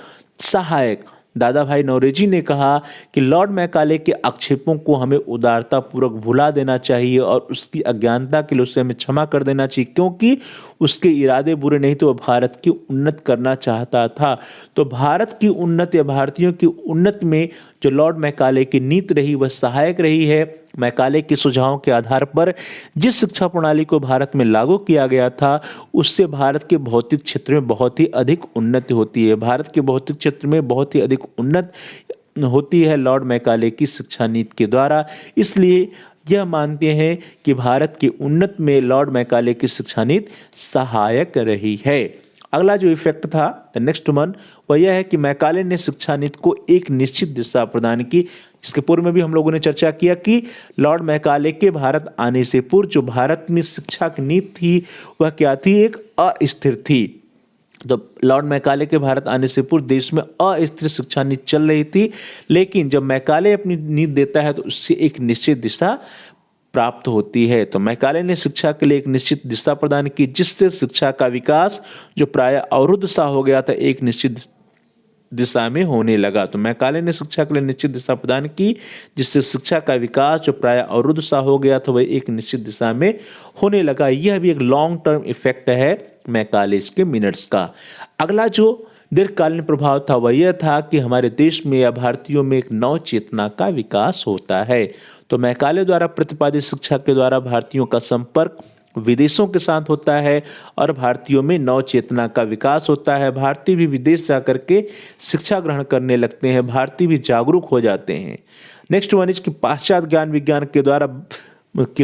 सहायक। दादा भाई नौरोजी ने कहा कि लॉर्ड मैकाले के आक्षेपों को हमें उदारता पूर्वक भुला देना चाहिए और उसकी अज्ञानता के लिए उसे हमें क्षमा कर देना चाहिए, क्योंकि उसके इरादे बुरे नहीं, तो वह भारत की उन्नति करना चाहता था। तो भारत की उन्नति या भारतीयों की उन्नति में जो लॉर्ड मैकाले की नीति रही वह सहायक रही है। मैकाले के सुझावों के आधार पर जिस शिक्षा प्रणाली को भारत में लागू किया गया था उससे भारत के भौतिक क्षेत्र में बहुत ही अधिक उन्नति होती है। भारत के भौतिक क्षेत्र में बहुत ही अधिक उन्नति होती है लॉर्ड मैकाले की शिक्षा नीति के द्वारा। इसलिए यह मानते हैं कि भारत की उन्नति में लॉर्ड मैकाले की शिक्षा नीति सहायक रही है। अगला जो इफेक्ट था द नेक्स्ट वन वह यह है कि मैकाले ने शिक्षा नीति को एक निश्चित दिशा प्रदान की। इसके पूर्व में भी हम लोगों ने चर्चा किया कि लॉर्ड मैकाले के भारत आने से पूर्व जो भारत में शिक्षा की नीति थी वह क्या थी, एक अस्थिर थी। तो लॉर्ड मैकाले के भारत आने से पूर्व देश में अस्थिर शिक्षा नीति चल रही थी, लेकिन जब मैकाले अपनी नीति देता है तो उससे एक निश्चित दिशा प्राप्त होती है। तो मैकाले ने शिक्षा के लिए एक निश्चित दिशा प्रदान की, जिससे शिक्षा का विकास जो प्राय अवरुद्ध सा हो गया था एक निश्चित दिशा में होने लगा। तो मैकाले ने शिक्षा के लिए निश्चित दिशा प्रदान की, जिससे शिक्षा का विकास जो प्राय अवरुद्ध सा हो गया था वह एक निश्चित दिशा में होने लगा। यह भी एक लॉन्ग टर्म इफेक्ट है मैकाले के मिनट्स का। अगला जो दीर्घकालीन प्रभाव था वह यह था कि हमारे देश में या भारतीयों में एक नव चेतना का विकास होता है। तो मैकाले द्वारा प्रतिपादित शिक्षा के द्वारा भारतीयों का संपर्क विदेशों के साथ होता है और भारतीयों में नव चेतना का विकास होता है। भारतीय भी विदेश जाकर के शिक्षा ग्रहण करने लगते हैं, भारतीय भी जागरूक हो जाते हैं। नेक्स्ट वन इज कि पाश्चात्य ज्ञान विज्ञान के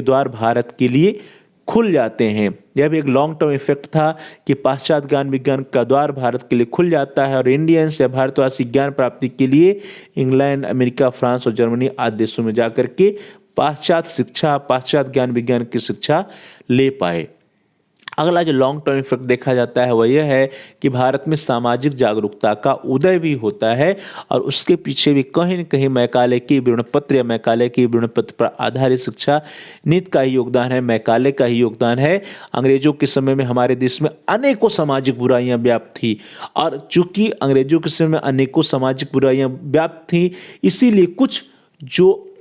द्वार भारत के लिए खुल जाते हैं। यह भी एक लॉन्ग टर्म इफेक्ट था कि पाश्चात्य ज्ञान विज्ञान का द्वार भारत के लिए खुल जाता है और इंडियंस या भारतवासी ज्ञान प्राप्ति के लिए इंग्लैंड, अमेरिका, फ्रांस और जर्मनी आदि देशों में जाकर के पाश्चात्य शिक्षा, पाश्चात्य ज्ञान विज्ञान की शिक्षा ले पाए। अगला जो लॉन्ग टर्म इफेक्ट देखा जाता है वह यह है कि भारत में सामाजिक जागरूकता का उदय भी होता है और उसके पीछे भी कहीं न कहीं मैकाले की विवरणपत्र या मैकाले की विवरणपत्र पर आधारित शिक्षा नीति का ही योगदान है, मैकाले का ही योगदान है। अंग्रेजों के समय में हमारे देश में अनेकों सामाजिक बुराइयां व्याप्त थी और चूंकि अंग्रेजों के समय में अनेकों सामाजिक बुराइयां व्याप्त थी, इसीलिए कुछ जो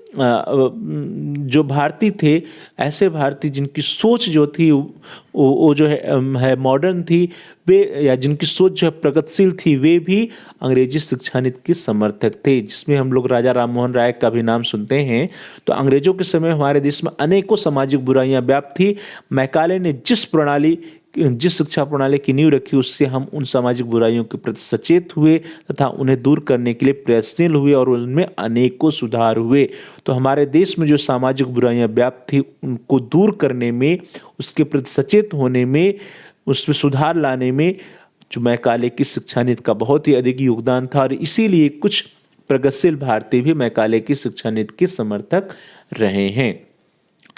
भारतीय थे, ऐसे भारतीय जिनकी सोच जो थी वो जो है मॉडर्न थी, वे या जिनकी सोच जो है प्रगतिशील थी, वे भी अंग्रेजी शिक्षा नीति के समर्थक थे, जिसमें हम लोग राजा राम मोहन राय का भी नाम सुनते हैं। तो अंग्रेजों के समय हमारे देश में अनेकों सामाजिक बुराइयां व्याप्त थी। मैकाले ने जिस शिक्षा प्रणाली की नींव रखी, उससे हम उन सामाजिक बुराइयों के प्रति सचेत हुए तथा उन्हें दूर करने के लिए प्रयत्नशील हुए और उनमें अनेकों सुधार हुए। तो हमारे देश में जो सामाजिक बुराइयां व्याप्त थी, उनको दूर करने में, उसके प्रति सचेत होने में, उसमें सुधार लाने में जो मैकाले की शिक्षा नीति का बहुत ही अधिक योगदान था और इसीलिए कुछ प्रगतिशील भारतीय भी मैकाले की शिक्षा नीति के समर्थक रहे हैं।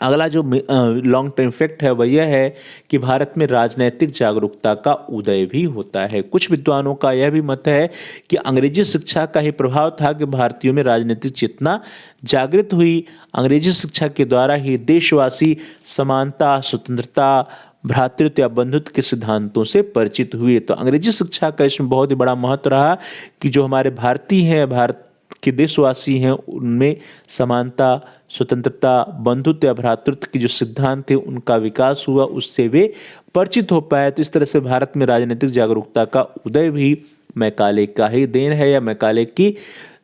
अगला जो लॉन्ग टर्म इफेक्ट है वह यह है कि भारत में राजनैतिक जागरूकता का उदय भी होता है। कुछ विद्वानों का यह भी मत है कि अंग्रेजी शिक्षा का ही प्रभाव था कि भारतीयों में राजनीतिक चेतना जागृत हुई। अंग्रेजी शिक्षा के द्वारा ही देशवासी समानता, स्वतंत्रता, भ्रातृत्व या बंधुत्व के सिद्धांतों से परिचित हुए। तो अंग्रेजी शिक्षा का इसमें बहुत ही बड़ा महत्व रहा कि जो हमारे भारतीय हैं, भारत के देशवासी हैं, उनमें समानता, स्वतंत्रता, बंधुत्व या भ्रातृत्व के जो सिद्धांत थे उनका विकास हुआ, उससे वे परिचित हो पाए। तो इस तरह से भारत में राजनीतिक जागरूकता का उदय भी मैकाले का ही देन है या मैकाले की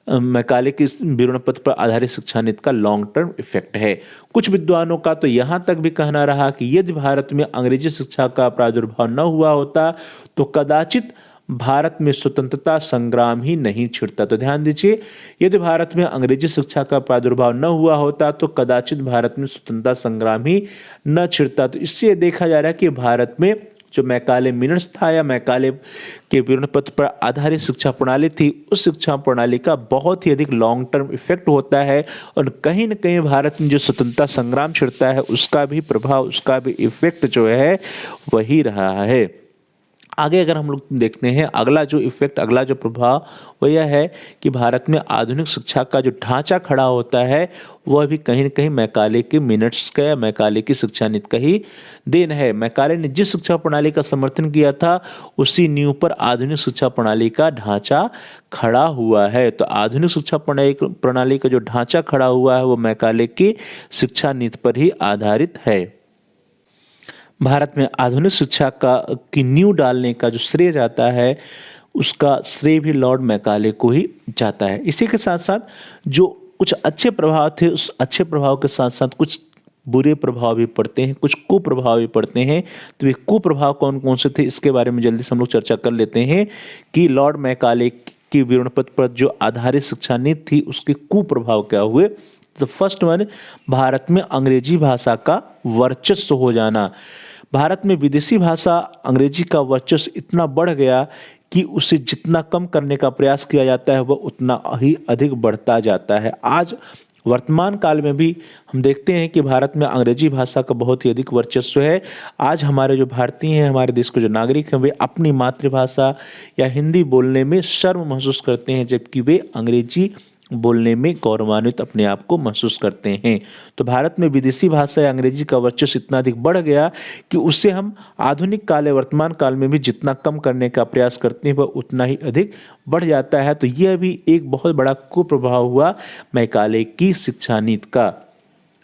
विवरणपत्र पर आधारित शिक्षा नीति का लॉन्ग टर्म इफेक्ट है। कुछ विद्वानों का तो यहाँ तक भी कहना रहा कि यदि भारत में अंग्रेजी शिक्षा का प्रादुर्भाव न हुआ होता तो कदाचित भारत में स्वतंत्रता संग्राम ही नहीं छिड़ता। तो ध्यान दीजिए, यदि भारत में अंग्रेजी शिक्षा का प्रादुर्भाव न हुआ होता तो कदाचित भारत में स्वतंत्रता संग्राम ही न छिड़ता। तो इससे देखा जा रहा है कि भारत में जो मैकाले मिनट्स था या मैकाले के विवरणपत्र पर आधारित शिक्षा प्रणाली थी, उस शिक्षा प्रणाली का बहुत ही अधिक लॉन्ग टर्म इफेक्ट होता है और कहीं न कहीं भारत में जो स्वतंत्रता संग्राम छिड़ता है उसका भी प्रभाव, उसका भी इफेक्ट जो है वही रहा है। आगे अगर हम लोग देखते हैं अगला जो इफेक्ट, अगला जो प्रभाव वह यह है कि भारत में आधुनिक शिक्षा का जो ढांचा खड़ा होता है वह भी कहीं न कहीं मैकाले के मिनट्स का या मैकाले की शिक्षा नीति का ही देन है। मैकाले ने जिस शिक्षा प्रणाली का समर्थन किया था उसी नींव पर आधुनिक शिक्षा प्रणाली का ढांचा खड़ा हुआ है। तो आधुनिक शिक्षा प्रणाली का जो ढांचा खड़ा हुआ है वो मैकाले की शिक्षा नीति पर ही आधारित है। भारत में आधुनिक शिक्षा की नींव डालने का जो श्रेय जाता है उसका श्रेय भी लॉर्ड मैकाले को ही जाता है। इसी के साथ साथ जो कुछ अच्छे प्रभाव थे, उस अच्छे प्रभाव के साथ साथ कुछ बुरे प्रभाव भी पड़ते हैं, कुछ कुप्रभाव भी पड़ते हैं। तो ये कुप्रभाव कौन कौन से थे इसके बारे में जल्दी से हम लोग चर्चा कर लेते हैं कि लॉर्ड मैकाले की विवरणपत्र पर जो आधारित शिक्षा नीति थी उसके कुप्रभाव क्या हुए। तो फर्स्ट वन, भारत में अंग्रेजी भाषा का वर्चस्व हो जाना। भारत में विदेशी भाषा अंग्रेजी का वर्चस्व इतना बढ़ गया कि उसे जितना कम करने का प्रयास किया जाता है वह उतना ही अधिक बढ़ता जाता है। आज वर्तमान काल में भी हम देखते हैं कि भारत में अंग्रेजी भाषा का बहुत ही अधिक वर्चस्व है। आज हमारे जो भारतीय हैं, हमारे देश के जो नागरिक हैं, वे अपनी मातृभाषा या हिंदी बोलने में शर्म महसूस करते हैं, जबकि वे अंग्रेजी बोलने में गौरवान्वित अपने आप को महसूस करते हैं। तो भारत में विदेशी भाषा या अंग्रेजी का वर्चस्व इतना अधिक बढ़ गया कि उससे हम आधुनिक काल या वर्तमान काल में भी जितना कम करने का प्रयास करते हैं वह उतना ही अधिक बढ़ जाता है। तो यह भी एक बहुत बड़ा कुप्रभाव हुआ मैकाले की शिक्षा नीति का।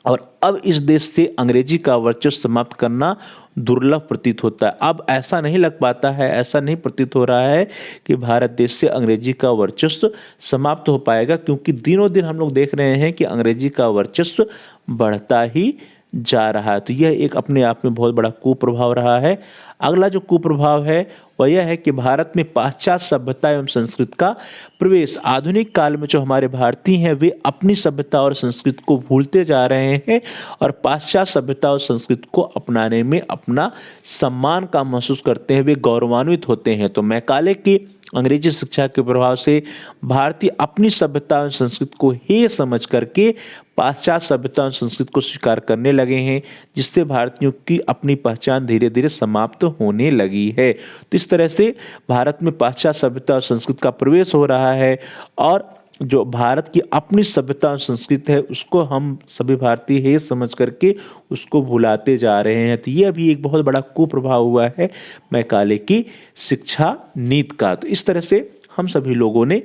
और अब इस देश से अंग्रेजी का वर्चस्व समाप्त करना दुर्लभ प्रतीत होता है। अब ऐसा नहीं लग पाता है, ऐसा नहीं प्रतीत हो रहा है कि भारत देश से अंग्रेजी का वर्चस्व समाप्त हो पाएगा, क्योंकि दिनों दिन हम लोग देख रहे हैं कि अंग्रेजी का वर्चस्व बढ़ता ही जा रहा है। तो यह एक अपने आप में बहुत बड़ा कुप्रभाव रहा है। अगला जो कुप्रभाव है वह यह है कि भारत में पाश्चात्य सभ्यता एवं संस्कृति का प्रवेश। आधुनिक काल में जो हमारे भारतीय हैं वे अपनी सभ्यता और संस्कृति को भूलते जा रहे हैं और पाश्चात्य सभ्यता और संस्कृति को अपनाने में अपना सम्मान का महसूस करते हैं, वे गौरवान्वित होते हैं। तो मैकाले की अंग्रेजी शिक्षा के प्रभाव से भारतीय अपनी सभ्यता और संस्कृति को हे समझ करके पाश्चात्य सभ्यता और संस्कृति को स्वीकार करने लगे हैं, जिससे भारतीयों की अपनी पहचान धीरे धीरे समाप्त होने लगी है। तो इस तरह से भारत में पाश्चात्य सभ्यता और संस्कृति का प्रवेश हो रहा है और जो भारत की अपनी सभ्यता और संस्कृति है उसको हम सभी भारतीय हे समझ करके उसको भुलाते जा रहे हैं। तो ये भी एक बहुत बड़ा कुप्रभाव हुआ है मैकाले की शिक्षा नीति का। तो इस तरह से हम सभी लोगों ने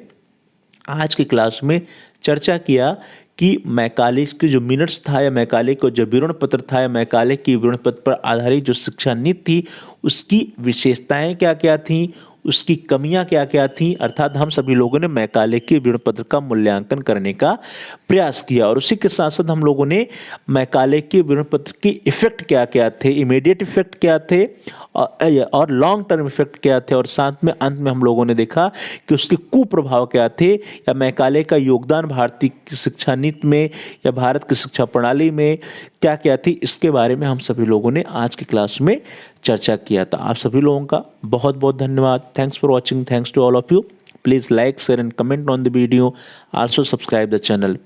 आज की क्लास में चर्चा किया कि मैकाले के जो मिनट्स था या मैकाले का जो विवरण पत्र था या मैकाले की विवरण पत्र पर आधारित जो शिक्षा नीति थी उसकी विशेषताएं क्या क्या थीं, उसकी कमियां क्या क्या थीं, अर्थात हम सभी लोगों ने मैकाले के विवरण पत्र का मूल्यांकन करने का प्रयास किया। और उसी के साथ साथ हम लोगों ने मैकाले के विवरण पत्र के इफेक्ट क्या क्या थे, इमीडिएट इफेक्ट क्या थे और लॉन्ग टर्म इफेक्ट क्या थे, और साथ में अंत में हम लोगों ने देखा कि उसके कुप्रभाव क्या थे या मैकाले का योगदान भारतीय की शिक्षा नीति में या भारत की शिक्षा प्रणाली में क्या क्या थी, इसके बारे में हम सभी लोगों ने आज की क्लास में चर्चा किया था। आप सभी लोगों का बहुत बहुत धन्यवाद। Thanks for watching. Thanks to all of you. Please like share and comment on the video, also subscribe the channel.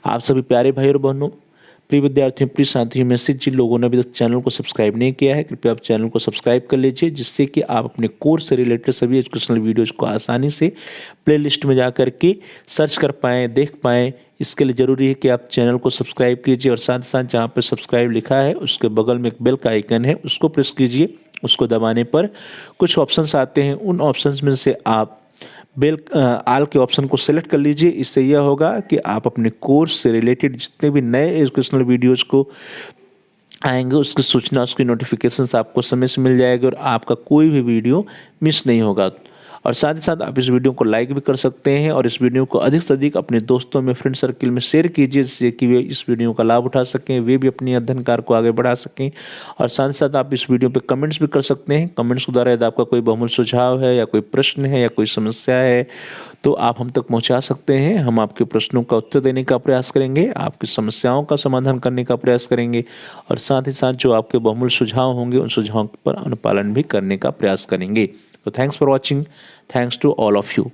आप सभी प्यारे भाई और बहनों, प्रिय विद्यार्थियों, प्रिय साथियों में से जिन लोगों ने अभी तक चैनल को सब्सक्राइब नहीं किया है, कृपया आप चैनल को सब्सक्राइब कर लीजिए, जिससे कि आप अपने कोर्स से रिलेटेड सभी एजुकेशनल वीडियोज़ को आसानी से प्लेलिस्ट में जा कर के सर्च कर पाएँ, देख पाएँ। इसके लिए ज़रूरी है कि आप चैनल को सब्सक्राइब कीजिए और साथ साथ जहाँ पर सब्सक्राइब लिखा है उसके बगल में एक बेल का आइकन है, उसको प्रेस कीजिए। उसको दबाने पर कुछ ऑप्शंस आते हैं, उन ऑप्शंस में से आप बेल आल के ऑप्शन को सेलेक्ट कर लीजिए। इससे यह होगा कि आप अपने कोर्स से रिलेटेड जितने भी नए एजुकेशनल वीडियोज़ को आएंगे उसकी सूचना, उसकी नोटिफिकेशंस आपको समय से मिल जाएगी और आपका कोई भी वीडियो मिस नहीं होगा। और साथ ही साथ आप इस वीडियो को लाइक भी कर सकते हैं और इस वीडियो को अधिक से अधिक अपने दोस्तों में, फ्रेंड सर्किल में शेयर कीजिए, जिससे कि वे इस वीडियो का लाभ उठा सकें, वे भी अपनी अध्ययन कार्य को आगे बढ़ा सकें। और साथ ही साथ आप इस वीडियो पे कमेंट्स भी कर सकते हैं। कमेंट्स के द्वारा यदि आपका कोई बहुमूल्य सुझाव है या कोई प्रश्न है या कोई समस्या है तो आप हम तक पहुँचा सकते हैं। हम आपके प्रश्नों का उत्तर देने का प्रयास करेंगे, आपकी समस्याओं का समाधान करने का प्रयास करेंगे और साथ ही साथ जो आपके बहुमूल्य सुझाव होंगे उन सुझावों पर अनुपालन भी करने का प्रयास करेंगे। So thanks for watching. Thanks to all of you.